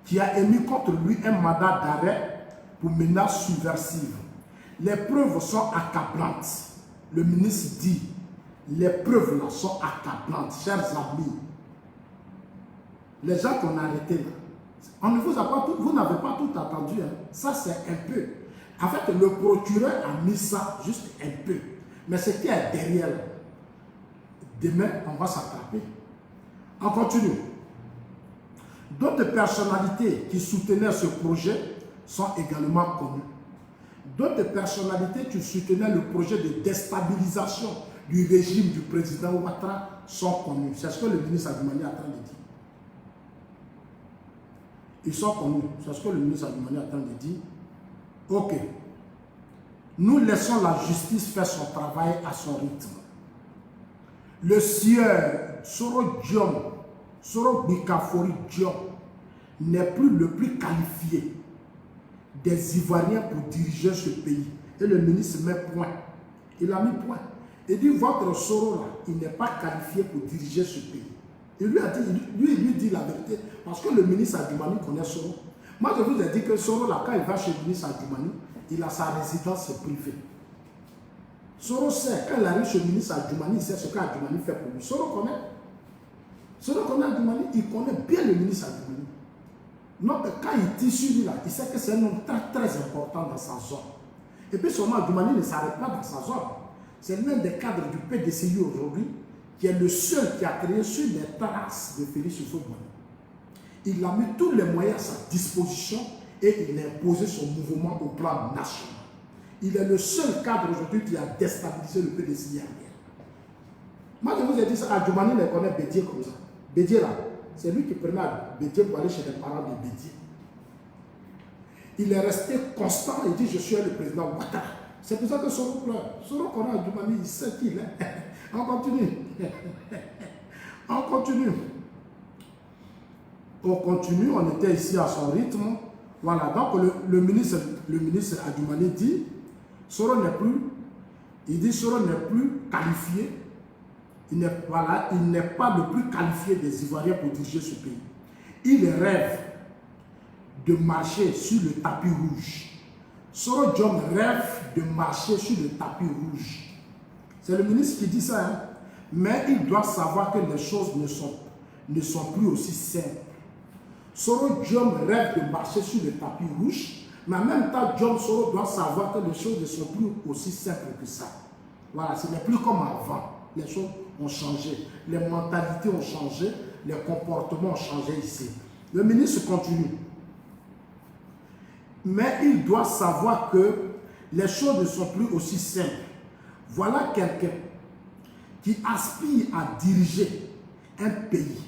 qui a émis contre lui un mandat d'arrêt pour menaces subversives. Les preuves sont accablantes. Le ministre dit, les preuves là sont accablantes, chers amis. Les gens qu'on a arrêtés là, on ne vous a pas tout, vous n'avez pas tout attendu. Hein. Ça c'est un peu. En fait, le procureur a mis ça juste un peu. Mais ce qui est derrière, demain, on va s'attraper. On continue. D'autres personnalités qui soutenaient ce projet sont également connues. D'autres personnalités qui soutenaient le projet de déstabilisation du régime du président Ouattara sont connues. C'est ce que le ministre Adjoumani est en train de dire. Ils sont connus. C'est ce que le ministre Adjoumani est en train de dire. Ok. Nous laissons la justice faire son travail à son rythme. Le sieur Soro Diom, Soro Bikafori Diom, n'est plus le plus qualifié des Ivoiriens pour diriger ce pays. Et le ministre met point. Il a mis point. Il dit, votre Soro là, il n'est pas qualifié pour diriger ce pays. Il lui a dit, lui dit la vérité, parce que le ministre Adjoumani connaît Soro. Moi, je vous ai dit que Soro là, quand il va chez le ministre Adjoumani, il a sa résidence privée. Soro sait, quand il arrive chez le ministre Adjoumani, il sait ce qu'Adjoumani fait pour lui. Soro connaît. Soro connaît Adjoumani, il connaît bien le ministre Adjoumani. Donc, quand il tisse lui là, il sait que c'est un homme très, très important dans sa zone. Et puis, son Adjoumani ne s'arrête pas dans sa zone. C'est l'un des cadres du PDCI aujourd'hui qui est le seul qui a créé sur les traces de Félix Houphouët-Boigny. Il a mis tous les moyens à sa disposition et il a imposé son mouvement au plan national. Il est le seul cadre aujourd'hui qui a déstabilisé le PDCI. Moi, je vous ai dit ça, Adjoumani les connaît Bédier comme ça. Bédier là, c'est lui qui prenait Bédier pour aller chez les parents de Bédier. Il est resté constant et dit, je suis le président Ouattara. C'est pour ça que Soro pleure. Soro connaît Adjoumani, il sait qui il est. On continue. On continue. On continue, on était ici à son rythme. Voilà, donc le ministre Adjoumani dit, Soro n'est plus, il dit Soro n'est plus qualifié, il n'est pas le plus qualifié des Ivoiriens pour diriger ce pays. Il rêve de marcher sur le tapis rouge. Soro Diom rêve de marcher sur le tapis rouge. C'est le ministre qui dit ça, hein? Mais il doit savoir que les choses ne sont plus aussi simples. Soro Diom rêve de marcher sur le tapis rouge, mais en même temps, Diom Soro doit savoir que les choses ne sont plus aussi simples que ça. Voilà, ce n'est plus comme avant. Les choses ont changé, les mentalités ont changé, les comportements ont changé ici. Le ministre continue. Mais il doit savoir que les choses ne sont plus aussi simples. Voilà quelqu'un qui aspire à diriger un pays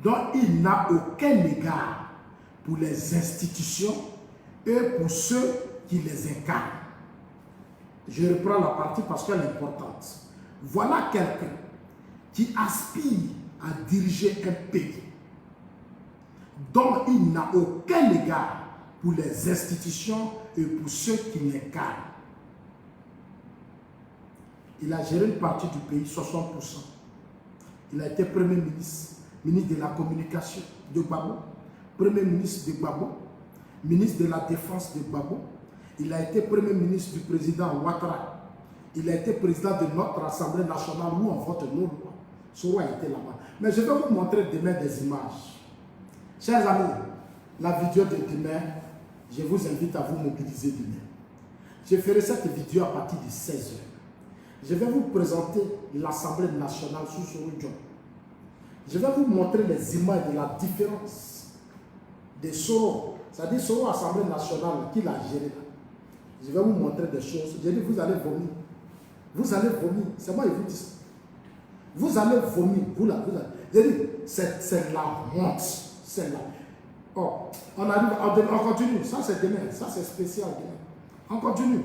dont il n'a aucun égard pour les institutions et pour ceux qui les incarnent. Je reprends la partie parce qu'elle est importante. Voilà quelqu'un qui aspire à diriger un pays dont il n'a aucun égard pour les institutions et pour ceux qui l'incarnent. Il a géré une partie du pays, 60%. Il a été Premier ministre, ministre de la Communication de Gbagbo, Premier ministre de Gbagbo, ministre de la Défense de Gbagbo. Il a été Premier ministre du président Ouattara. Il a été président de notre Assemblée nationale où on vote nos lois. Soro a été là-bas. Mais je vais vous montrer demain des images. Chers amis, la vidéo de demain, je vous invite à vous mobiliser demain. Je ferai cette vidéo à partir de 16 h. Je vais vous présenter l'Assemblée nationale sous Soro Diop. Je vais vous montrer les images de la différence de Soro. C'est-à-dire Soro Assemblée nationale qu'il a géré. Je vais vous montrer des choses. J'ai dit, vous allez vomir. Vous allez vomir. C'est moi qui vous dis ça. Vous allez vomir. J'ai dit, c'est la honte. C'est la... Oh, on arrive, on continue. Ça, c'est demain. Ça, c'est spécial demain. On continue.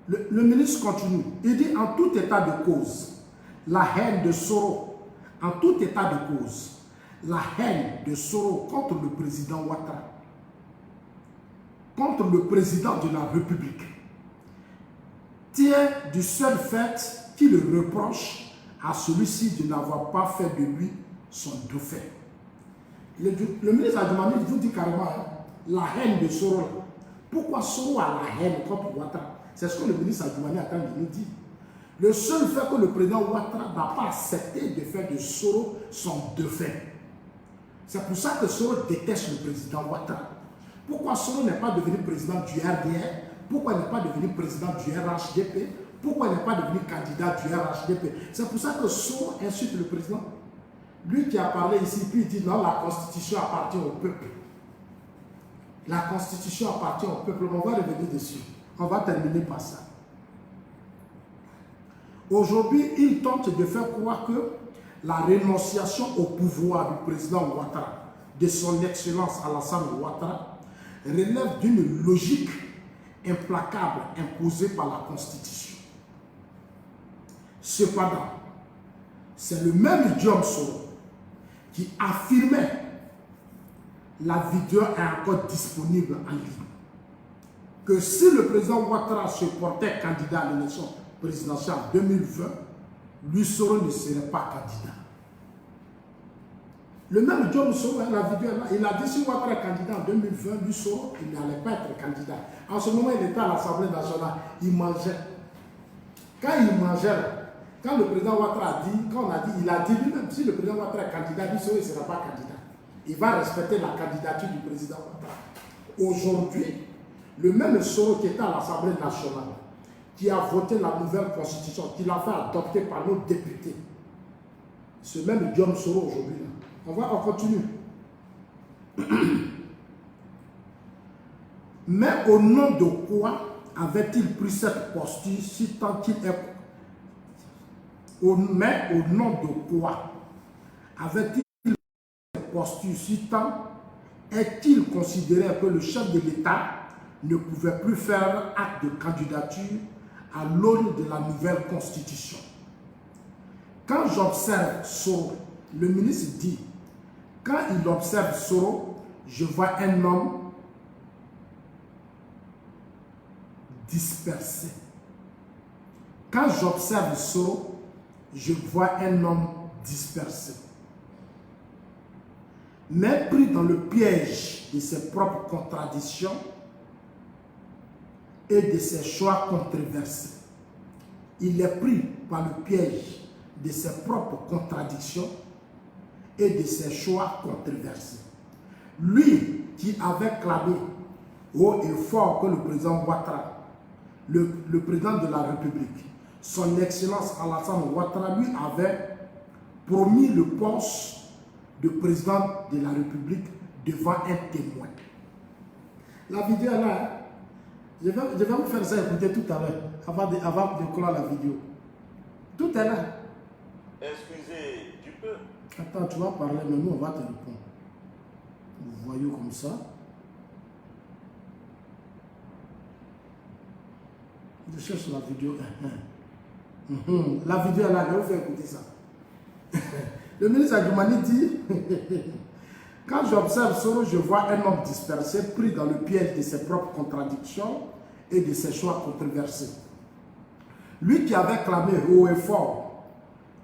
Le ministre continue. Il dit, en tout état de cause, la haine de Soro, en tout état de cause, la haine de Soro contre le président Ouattara, contre le président de la République, tient du seul fait qu'il reproche à celui-ci de n'avoir pas fait de lui son dauphin. Le ministre Adjumani vous dit carrément, hein, la haine de Soro. Pourquoi Soro a la haine contre Ouattara? C'est ce que le ministre Adjumani attend de nous dire. Le seul fait que le président Ouattara n'a pas accepté de faire de Soro son dauphin. C'est pour ça que Soro déteste le président Ouattara. Pourquoi Soro n'est pas devenu président du RDR? Pourquoi il n'est pas devenu président du RHDP? Pourquoi il n'est pas devenu candidat du RHDP? C'est pour ça que Soro insulte le président. Lui qui a parlé ici, puis il dit non, la constitution appartient au peuple. La constitution appartient au peuple. On va revenir dessus. On va terminer par ça. Aujourd'hui, il tente de faire croire que la rénonciation au pouvoir du président Ouattara, de son excellence Alassane Ouattara, relève d'une logique implacable imposée par la Constitution. Cependant, c'est le même Diom Soro qui affirmait, la vidéo est encore disponible en ligne, que si le président Ouattara se portait candidat à l'élection présidentielle en 2020, lui Soro ne serait pas candidat. Le même Diom Soro, la vidéo là, il a dit si Ouattara est candidat en 2020, lui Soro, il n'allait pas être candidat. En ce moment, il était à l'Assemblée nationale, il mangeait. Quand il mangeait, quand le président Ouattara a dit, quand on a dit, il a dit lui-même, si le président Ouattara est candidat, lui Soro ne sera pas candidat. Il va respecter la candidature du président Ouattara. Aujourd'hui, le même Soro qui était à l'Assemblée nationale, qui a voté la nouvelle constitution, qui l'a fait adopter par nos députés, ce même Diom Soro aujourd'hui, on continue. Mais au nom de quoi avait-il pris cette posture si tant qu'il est... Mais au nom de quoi avait-il pris cette posture si tant est-il considéré que le chef de l'État ne pouvait plus faire acte de candidature à l'aune de la nouvelle constitution? Quand j'observe Soro, le ministre dit, quand il observe Soro, je vois un homme dispersé. Quand j'observe Soro, je vois un homme dispersé. Mais pris dans le piège de ses propres contradictions et de ses choix controversés. Il est pris par le piège de ses propres contradictions et de ses choix controversés. Lui qui avait clamé haut et fort que le président Ouattara, le président de la République, son excellence Alassane Ouattara, lui avait promis le poste de président de la République devant un témoin. La vidéo là, je vais vous faire ça écouter tout à l'heure, avant de clore la vidéo. Tout est là. Excusez du peu. Attends, tu vas parler, mais nous on va te répondre. Vous voyez comme ça. Je cherche la vidéo. La vidéo est là, je vais vous faire écouter ça. Le ministre Adjoumani dit quand j'observe Soro, je vois un homme dispersé, pris dans le piège de ses propres contradictions et de ses choix controversés. Lui qui avait clamé haut et fort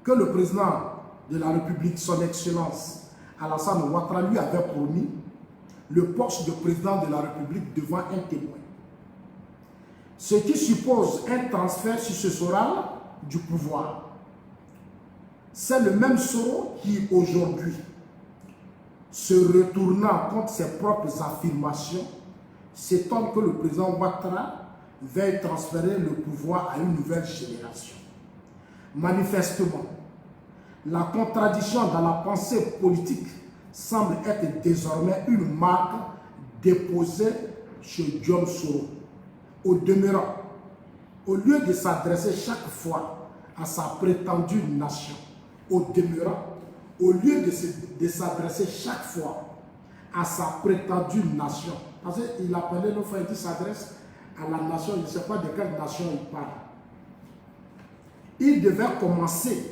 que le président de la République, son Excellence Alassane Ouattara, lui avait promis le poste de président de la République devant un témoin. Ce qui suppose un transfert successoral du pouvoir. C'est le même Soro qui aujourd'hui, se retournant contre ses propres affirmations, s'étonne que le président Ouattara veuille transférer le pouvoir à une nouvelle génération. Manifestement, la contradiction dans la pensée politique semble être désormais une marque déposée chez John Soro. Au demeurant, au lieu de s'adresser chaque fois à sa prétendue nation, au demeurant, au lieu de s'adresser chaque fois à sa prétendue nation, parce qu'il appelait l'autre fois, il s'adresse à la nation, il ne sait pas de quelle nation il parle. Il devait commencer,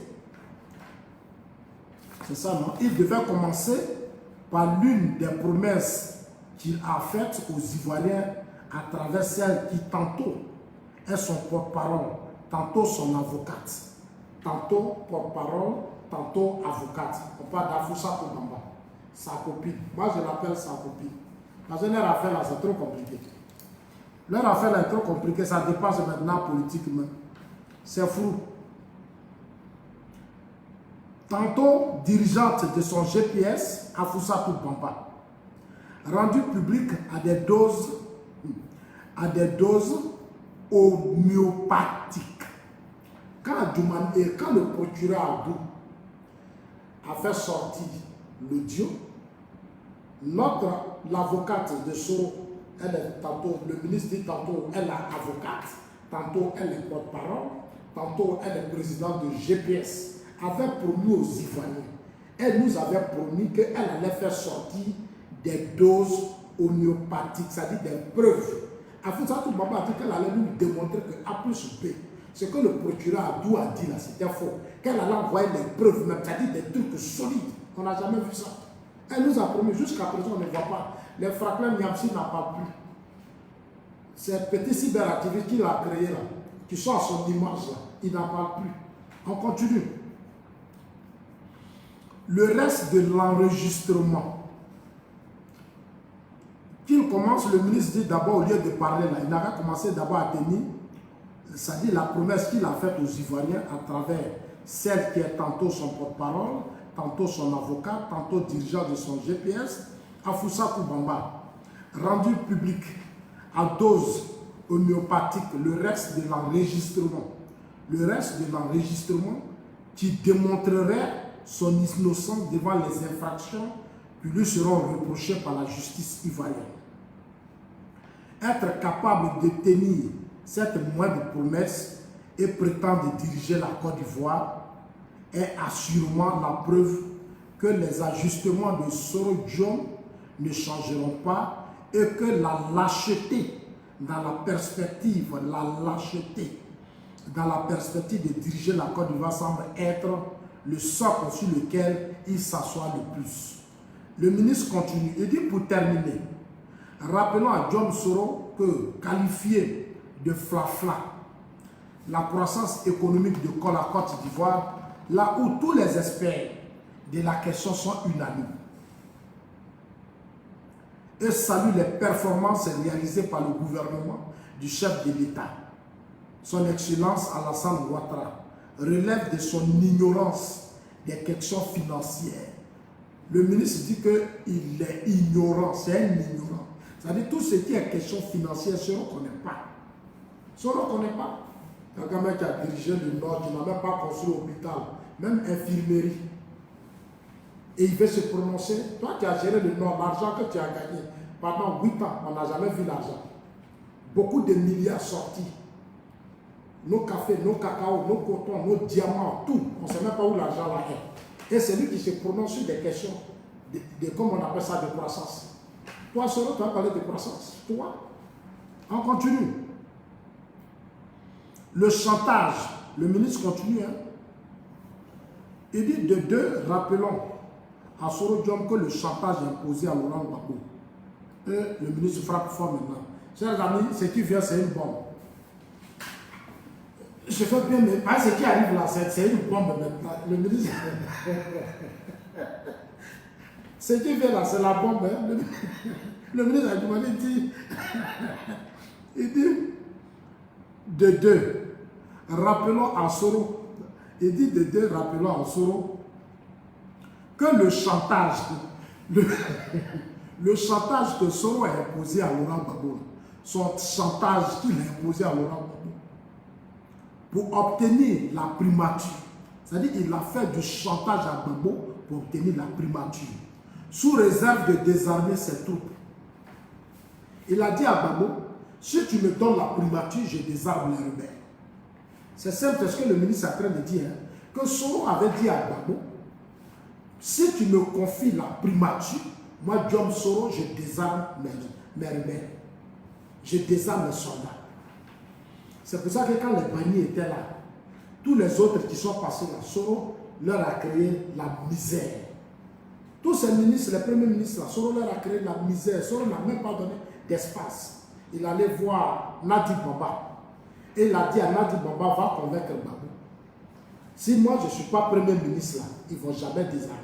c'est ça non? Il devait commencer par l'une des promesses qu'il a faites aux Ivoiriens à travers celle qui tantôt est son porte-parole, tantôt son avocate, tantôt porte-parole, tantôt avocate. On parle d'Afoussa Bamba, sa copine. Moi je l'appelle sa copine. Parce que leur affaire là c'est trop compliqué. Leur affaire là est trop compliquée, ça dépasse maintenant politiquement. C'est fou. Tantôt dirigeante de son GPS, Afoussa Bamba, rendu public à des doses homéopathiques. Quand le procureur Abdou a fait sortir l'audio, l'avocate de Soro, elle est tantôt, le ministre dit tantôt elle est avocate, tantôt elle est porte-parole, tantôt elle est présidente de GPS, avait promis aux Ivoiriens. Elle nous avait promis qu'elle allait faire sortir des doses homéopathiques, c'est-à-dire des preuves. Afoussa Bamba a dit qu'elle allait nous démontrer que A plus B, ce que le procureur Abdou a dit là, c'était faux. Qu'elle allait envoyer des preuves, même, c'est-à-dire des trucs solides. On n'a jamais vu ça. Elle nous a promis, jusqu'à présent, on ne voit pas. Les Franklin Niamsi n'en parlent plus. Ces petits cyberactivistes qu'il a créés là, qui sont à son image là, ils n'en parlent plus. On continue. Le reste de l'enregistrement, qu'il commence, le ministre dit d'abord, au lieu de parler là, il avait commencé d'abord à tenir, c'est-à-dire la promesse qu'il a faite aux Ivoiriens à travers celle qui est tantôt son porte-parole, tantôt son avocat, tantôt dirigeant de son GPS, Afoussa Bamba, rendu public à dose homéopathique le reste de l'enregistrement. Le reste de l'enregistrement qui démontrerait son innocence devant les infractions qui lui seront reprochées par la justice ivoirienne. Être capable de tenir cette moindre promesse et prétendre diriger la Côte d'Ivoire est assurément la preuve que les ajustements de Soro John ne changeront pas et que la lâcheté dans la perspective de diriger la Côte d'Ivoire semble être le socle sur lequel il s'assoit le plus. Le ministre continue et dit pour terminer, rappelons à John Soro que qualifié de flafla, la croissance économique de la Côte d'Ivoire, là où tous les experts de la question sont unanimes, et salue les performances réalisées par le gouvernement du chef de l'État. Son Excellence Alassane Ouattara relève de son ignorance des questions financières. Le ministre dit qu'il est ignorant, c'est un ignorant. C'est-à-dire tout ce qui est question financière, ce qu'on ne connaît pas. Ce qu'on ne connaît pas. Un gamin qui a dirigé le Nord, qui n'a même pas construit l'hôpital, même infirmerie. Et il veut se prononcer. Toi qui as géré le Nord, l'argent que tu as gagné, pendant 8 ans, on n'a jamais vu l'argent. Beaucoup de milliards sortis. Nos cafés, nos cacao, nos cotons, nos diamants, tout. On ne sait même pas où l'argent là est. Et c'est lui qui se prononce sur des questions de comment on appelle ça, de croissance. Toi, Soro, tu vas parler de croissance. Toi, on continue. Le chantage Le ministre continue. Hein. Il dit de deux, rappelons à Soro Diom que le chantage imposé à Laurent Gbagbo. Le ministre frappe fort maintenant. Chers amis, ce qui vient, c'est une bombe. Je fais bien, mais ce qui arrive là, c'est une bombe maintenant. Le ministre. Ce qui vient là, c'est la bombe. Hein. Le ministre a demandé, il dit de deux, rappelons à Soro. Il dit de deux, rappelons à Soro que le chantage, le chantage que Soro a imposé à Laurent Gbagbo, son chantage qu'il a imposé à Laurent Gbagbo, pour obtenir la primature, c'est-à-dire qu'il a fait du chantage à Gbagbo pour obtenir la primature, sous réserve de désarmer ses troupes. Il a dit à Gbagbo, si tu me donnes la primature, je désarme les rebelles. C'est simple, c'est ce que le ministre est en train de dire, hein, que Soro avait dit à Gbagbo, si tu me confies la primature, moi, Diom Soro, je désarme mes rebelles. Je désarme les soldats. C'est pour ça que quand les banniers étaient là, tous les autres qui sont passés là, Soro leur a créé la misère. Tous ces ministres, les premiers ministres là, Soro leur a créé la misère. Soro n'a même pas donné d'espace. Il allait voir Nadi Baba. Et il a dit à Nadi Baba, va convaincre Gbagbo. Si moi je ne suis pas premier ministre là, ils ne vont jamais désarmer.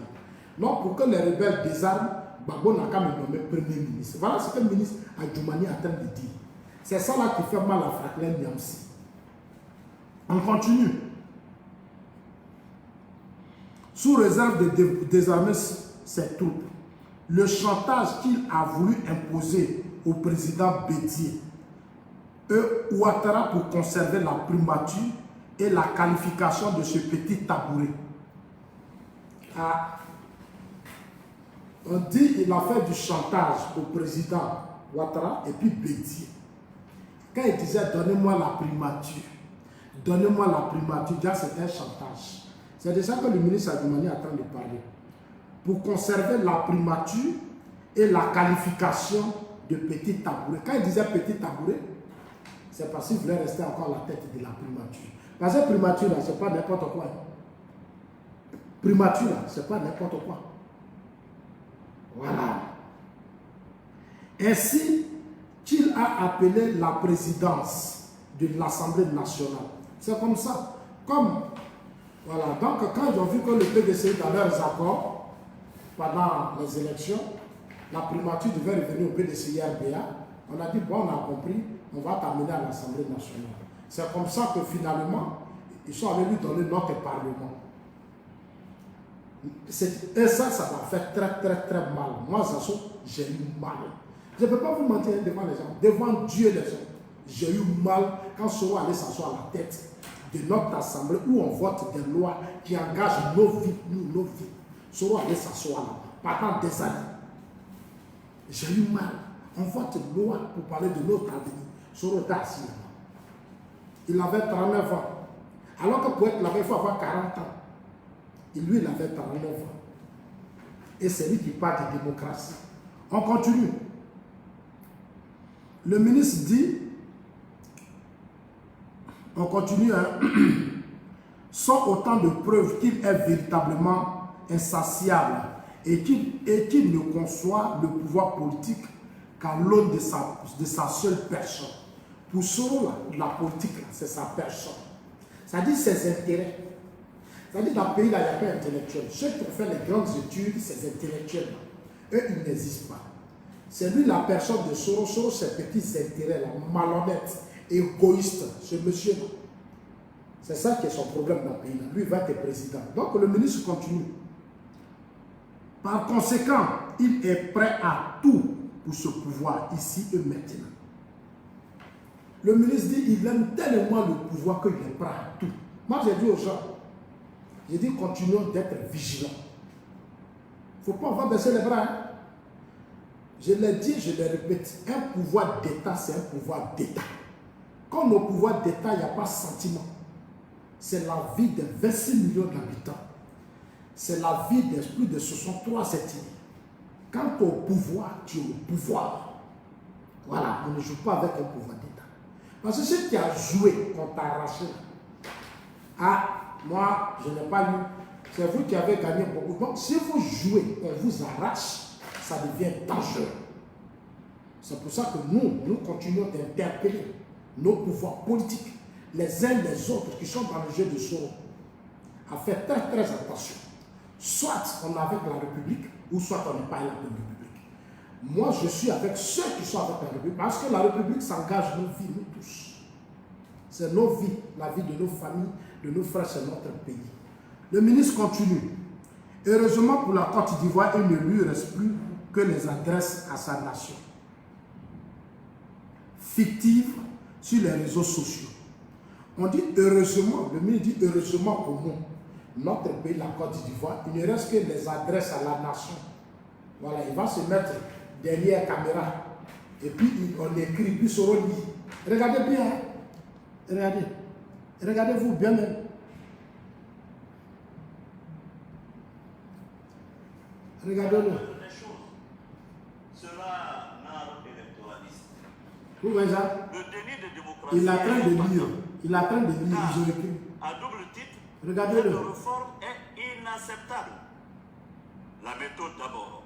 Donc pour que les rebelles désarment, Gbagbo n'a qu'à me nommer premier ministre. Voilà ce que le ministre Adjoumani est en train de dire. C'est ça là qui fait mal à Franklin Nyamsi. On continue. Sous réserve de désarmer ses troupes, le chantage qu'il a voulu imposer au président Bédié et Ouattara pour conserver la primature et la qualification de ce petit tabouret. On dit qu'il a fait du chantage au président Ouattara et puis Bédié. Quand il disait donnez-moi la primature, donnez-moi la primature, déjà c'était un chantage. C'est de ça que le ministre Adjoumani est en train de parler. Pour conserver la primature et la qualification de petit tabouret. Quand il disait petit tabouret, c'est parce qu'il voulait rester encore à la tête de la primature. Parce que primature, là, ce n'est pas n'importe quoi. Primature, là, ce n'est pas n'importe quoi. Voilà. Ainsi qu'il a appelé la présidence de l'Assemblée nationale. C'est comme ça. Comme, voilà. Donc, quand ils ont vu que le PDC dans leurs accords, pendant les élections, la primature devait revenir au PDC-RBA, on a dit, bon, on a compris, on va t'amener à l'Assemblée nationale. C'est comme ça que finalement, ils sont allés lui donner notre parlement. Et ça m'a fait très mal. Moi, ça, j'ai eu mal. Je ne peux pas vous mentir devant les gens, devant Dieu les gens. J'ai eu mal quand Soro allait s'asseoir à la tête de notre assemblée où on vote des lois qui engagent nos vies, nos vies. Soro allait s'asseoir là, pendant des années. J'ai eu mal. On vote une loi pour parler de notre avenir. Soro était assis là. Il avait 39 ans. Alors que pour être là-bas, il faut avoir 40 ans. Et lui, il avait 39 ans. Et c'est lui qui parle de démocratie. On continue. Le ministre dit, on continue, hein, sont autant de preuves qu'il est véritablement insatiable et qu'il ne conçoit le pouvoir politique qu'à l'aune de sa seule personne. Pour Soro, la politique, c'est sa personne. C'est-à-dire ses intérêts. C'est-à-dire dans le pays, là, il n'y a pas d'intellectuels. Ceux qui ont fait les grandes études, ces intellectuels-là, eux, ils n'existent pas. C'est lui la personne de Soro. Soro, ses petits intérêts, là, malhonnêtes, égoïstes, ce monsieur-là. C'est ça qui est son problème dans le pays. Là. Lui, il va être président. Donc, le ministre continue. Par conséquent, il est prêt à tout pour ce pouvoir, ici et maintenant. Le ministre dit, il aime tellement le pouvoir qu'il est prêt à tout. Moi, j'ai dit aux gens, j'ai dit, continuons d'être vigilants. Il ne faut pas, on va baisser les bras. Hein. Je l'ai dit, je le répète, un pouvoir d'État, c'est un pouvoir d'État. Comme au pouvoir d'État, il n'y a pas de sentiment. C'est la vie de 26 millions d'habitants. C'est la vie de plus de 63 ethnies. Quant au pouvoir, tu es au pouvoir. Voilà, on ne joue pas avec un pouvoir d'État. Parce que ce qui a joué, qu'on t'a arraché, Ah, moi, je n'ai pas lu. C'est vous qui avez gagné beaucoup. Donc, si vous jouez, on vous arrache, ça devient dangereux. C'est pour ça que nous continuons d'interpeller nos pouvoirs politiques, les uns les autres qui sont dans le jeu de Soro, à faire très très attention. Soit on est avec la République, ou soit on n'est pas avec la République. Moi, je suis avec ceux qui sont avec la République, parce que la République s'engage nos vies, nous tous. C'est nos vies, la vie de nos familles, de nos frères, c'est notre pays. Le ministre continue. Heureusement pour la Côte d'Ivoire, il ne lui reste plus que les adresses à sa nation. Fictives sur les réseaux sociaux. On dit heureusement, le ministre dit heureusement pour nous, notre pays, la Côte d'Ivoire, il ne reste que les adresses à la nation. Voilà, il va se mettre derrière la caméra. Et puis on écrit, puis Soro lit. Regardez bien, hein? Regardez. Regardez-vous bien même. Regardez-le. Cela n'a électoraliste. Vous voyez ça? Le déni de démocratie. Il est en train de lire. Il est en train de lire. Ils ont écrit. À double titre, Regardez-le. cette réforme est inacceptable. La méthode d'abord.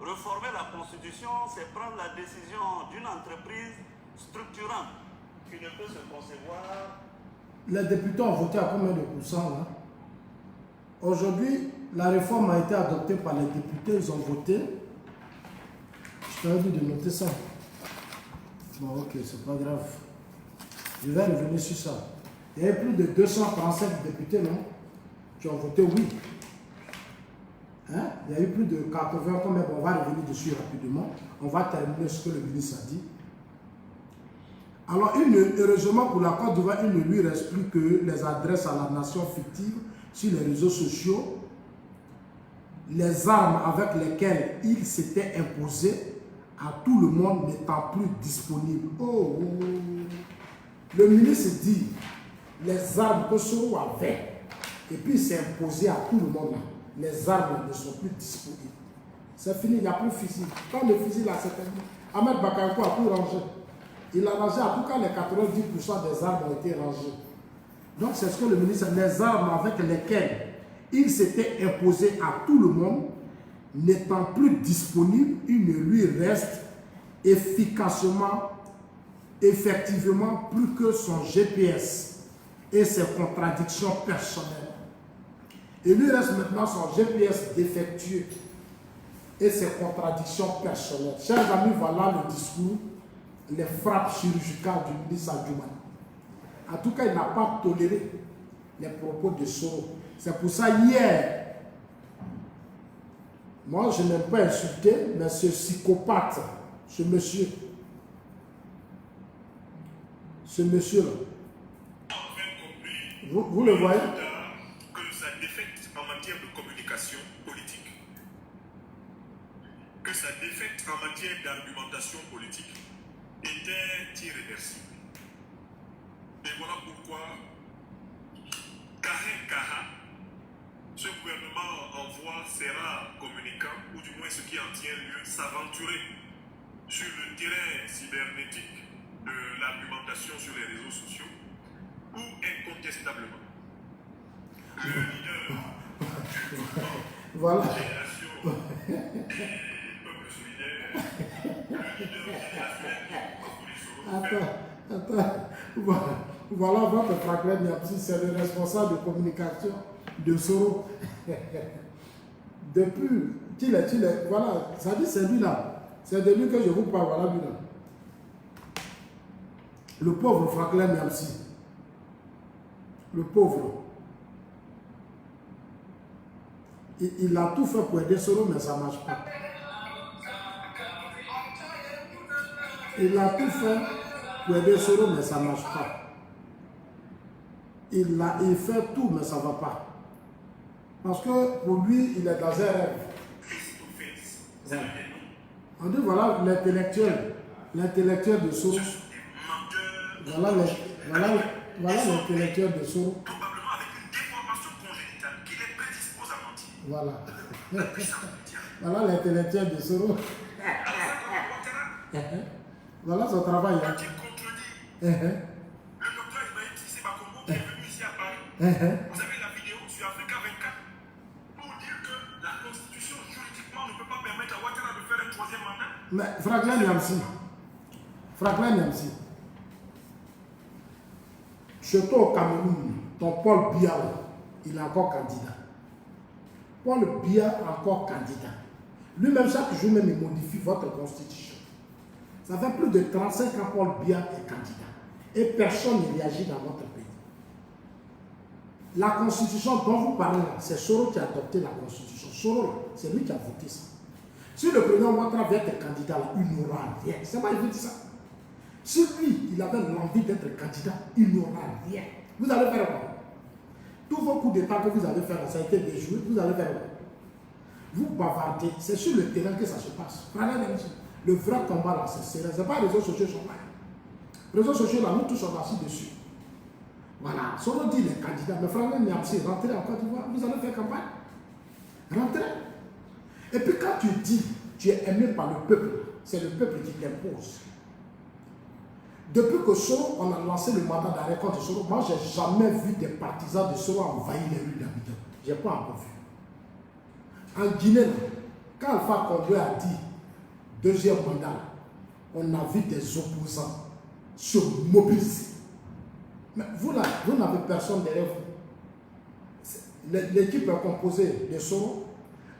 Réformer la Constitution, c'est prendre la décision d'une entreprise structurante qui ne peut se concevoir. Les députés ont voté à combien de pourcents là? Aujourd'hui, la réforme a été adoptée par les députés, ils ont voté. Je t'avais dit de noter ça. Bon, ok, c'est pas grave. Je vais revenir sur ça. Il y avait plus de 237 députés, non? Qui ont voté oui. Hein? Il y a eu plus de 80, combien? Bon, on va revenir dessus rapidement. On va terminer ce que le ministre a dit. Alors, heureusement pour la Côte d'Ivoire, il ne lui reste plus que les adresses à la nation fictive sur les réseaux sociaux, les armes avec lesquelles il s'était imposé à tout le monde n'étant plus disponibles. Oh, le ministre dit les armes que Soro avait, et puis il s'est imposé à tout le monde là. Les armes ne sont plus disponibles. C'est fini, il n'y a plus de fusil. Quand le fusil là, c'est terminé. Ahmed Bakayoko a tout rangé. Il a rangé, en tout cas les 90% des armes ont été rangées. Donc c'est ce que le ministre, les armes avec lesquelles il s'était imposé à tout le monde, n'étant plus disponibles, il ne lui reste effectivement plus que son GPS et ses contradictions personnelles. Il lui reste maintenant son GPS défectueux et ses contradictions personnelles. Chers amis, voilà le discours, les frappes chirurgicales du ministre Adjoumani. En tout cas, il n'a pas toléré les propos de Soro. C'est pour ça, hier, moi je n'aime pas insulter, mais ce psychopathe, ce monsieur-là, vous le voyez? Que sa défaite en matière de communication politique, que sa défaite en matière d'argumentation politique était irréversible. Et voilà pourquoi, ce gouvernement envoie ses rares communicants, ou du moins ce qui en tient lieu, s'aventurer sur le terrain cybernétique de l'argumentation sur les réseaux sociaux, où incontestablement, le leader du mouvement voilà. Génération du peuple solidaire, le leader générationnel Attends. Voilà votre Franklin Niamsi, c'est le responsable de communication de Soro. Depuis, voilà, ça dit c'est lui là. C'est de lui que je vous parle, voilà lui là. Le pauvre Franklin Niamsi. Le pauvre. Il a tout fait pour aider Soro, mais ça ne marche pas. Il a tout fait pour aider Soro, mais ça ne marche pas. Il fait tout, mais ça ne va pas. Parce que pour lui, il est dans un rêve. Ouais. On dit voilà l'intellectuel de Soro. Voilà l'intellectuel de Soro. probablement avec une déformation congénitale qui les prédispose à mentir. Voilà. Voilà l'intellectuel de Soro. Voilà son travail. Hein. Qui contredit le docteur Ibrahim Sissé Bakongo qui est venu ici à Paris Vous avez la vidéo sur Africa 24 pour dire que la constitution juridiquement ne peut pas permettre à Ouattara de faire un troisième mandat. Mais Franklin Nyamsi, surtout au Cameroun, ton Paul Biya, il est encore candidat. Paul Biya est encore candidat. Lui-même, chaque jour, même, il modifie votre constitution. Ça fait plus de 35 ans que Paul Biya est candidat. Et personne ne réagit dans votre pays. La constitution dont vous parlez là, c'est Soro qui a adopté la constitution. Soro, c'est lui qui a voté ça. Si le président Ouattara vient être candidat là, il n'aura rien. C'est pas il veut dire ça. Si lui, il avait l'envie d'être candidat, il n'aura rien. Vous allez faire quoi? Tous vos coups d'état que vous allez faire, ça a été déjoué, vous allez faire quoi? Vous bavardez, c'est sur le terrain que ça se passe. Le vrai combat là, c'est sérieux. Ce n'est pas les réseaux sociaux sont là. Les réseaux sociaux là, nous tous sommes assis dessus. Voilà, Soro dit les candidats, mais Franklin Nyamsi, rentrez en Côte d'Ivoire, vous allez faire campagne. Rentrez. Et puis quand tu dis, tu es aimé par le peuple, c'est le peuple qui t'impose. Depuis que Soro, on a lancé le mandat d'arrêt contre Soro, moi je n'ai jamais vu des partisans de Soro envahir les rues d'Abidjan. Je n'ai pas encore vu. En Guinée, quand Alpha Condé a dit deuxième mandat, on a vu des opposants se mobiliser. Mais vous là, vous n'avez personne derrière vous. L'équipe est composée de Soro,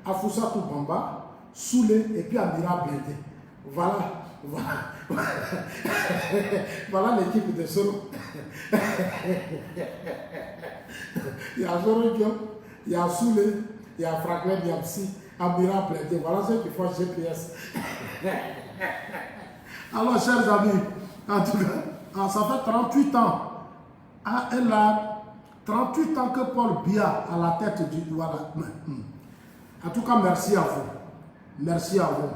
Afousatou Bamba, Soulé et puis Amira Blindé. Voilà l'équipe de Soro. Il y a Soro Diop, il y a Soulé, il y a Franklin Nyamsi, Amira Blindé. Voilà ceux qui font GPS. Alors, chers amis, en tout cas, ça fait 38 ans. Elle a 38 ans que Paul Biya à la tête du Douala. En tout cas, merci à vous. Merci à vous.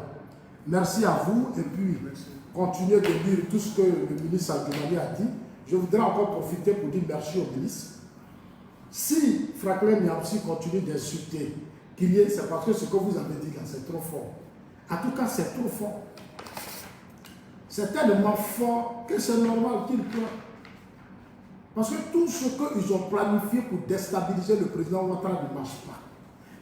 Merci à vous. Et puis, continuez de lire tout ce que le ministre Aguilani a dit. Je voudrais encore profiter pour dire merci au ministre. Si Franklin Nyamsi continue d'insulter, c'est parce que ce que vous avez dit là, c'est trop fort. En tout cas, c'est trop fort. C'est tellement fort que c'est normal qu'il pleure. Parce que tout ce qu'ils ont planifié pour déstabiliser le président Ouattara ne marche pas.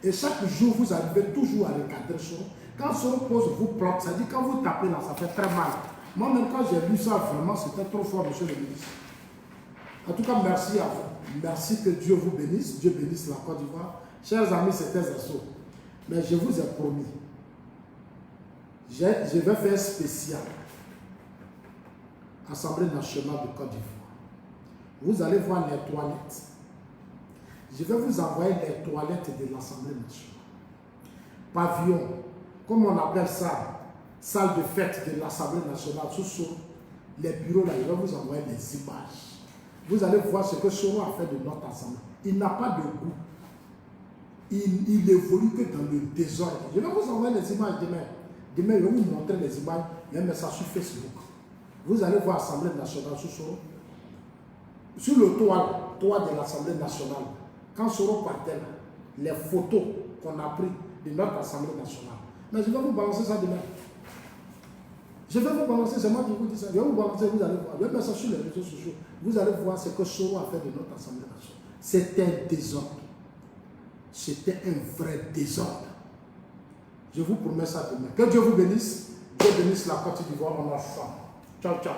Et chaque jour, vous arrivez toujours à recadrer Soro. Quand Soro pose, vous plante. Ça dit quand vous tapez là, ça fait très mal. Moi-même, quand j'ai lu ça, vraiment, c'était trop fort, monsieur le ministre. En tout cas, merci à vous. Merci, que Dieu vous bénisse. Dieu bénisse la Côte d'Ivoire. Chers amis, c'était Zasso. Mais je vous ai promis, je vais faire spécial. Assemblée nationale de Côte d'Ivoire. Vous allez voir les toilettes. Je vais vous envoyer les toilettes de l'Assemblée nationale. Pavillon, comme on appelle ça, salle de fête de l'Assemblée nationale, sous les bureaux là, je vais vous envoyer des images. Vous allez voir ce que Soro a fait de notre Assemblée. Il n'a pas de goût. Il évolue que dans le désordre. Je vais vous envoyer les images demain. Demain, je vais vous montrer les images. Je vais mettre ça sur Facebook. Vous allez voir l'Assemblée nationale sous Soro. Sur le toit de l'Assemblée nationale, quand Soro partait là, les photos qu'on a prises de notre Assemblée nationale. Mais je vais vous balancer ça demain. Je vais vous balancer, c'est moi qui vous dis ça. Je vais vous balancer, vous allez voir. Je vais mettre ça sur les réseaux sociaux. Vous allez voir ce que Soro a fait de notre Assemblée nationale. C'était un désordre. C'était un vrai désordre. Je vous promets ça demain. Que Dieu vous bénisse. Dieu bénisse la Côte d'Ivoire en ensemble. Ciao, ciao.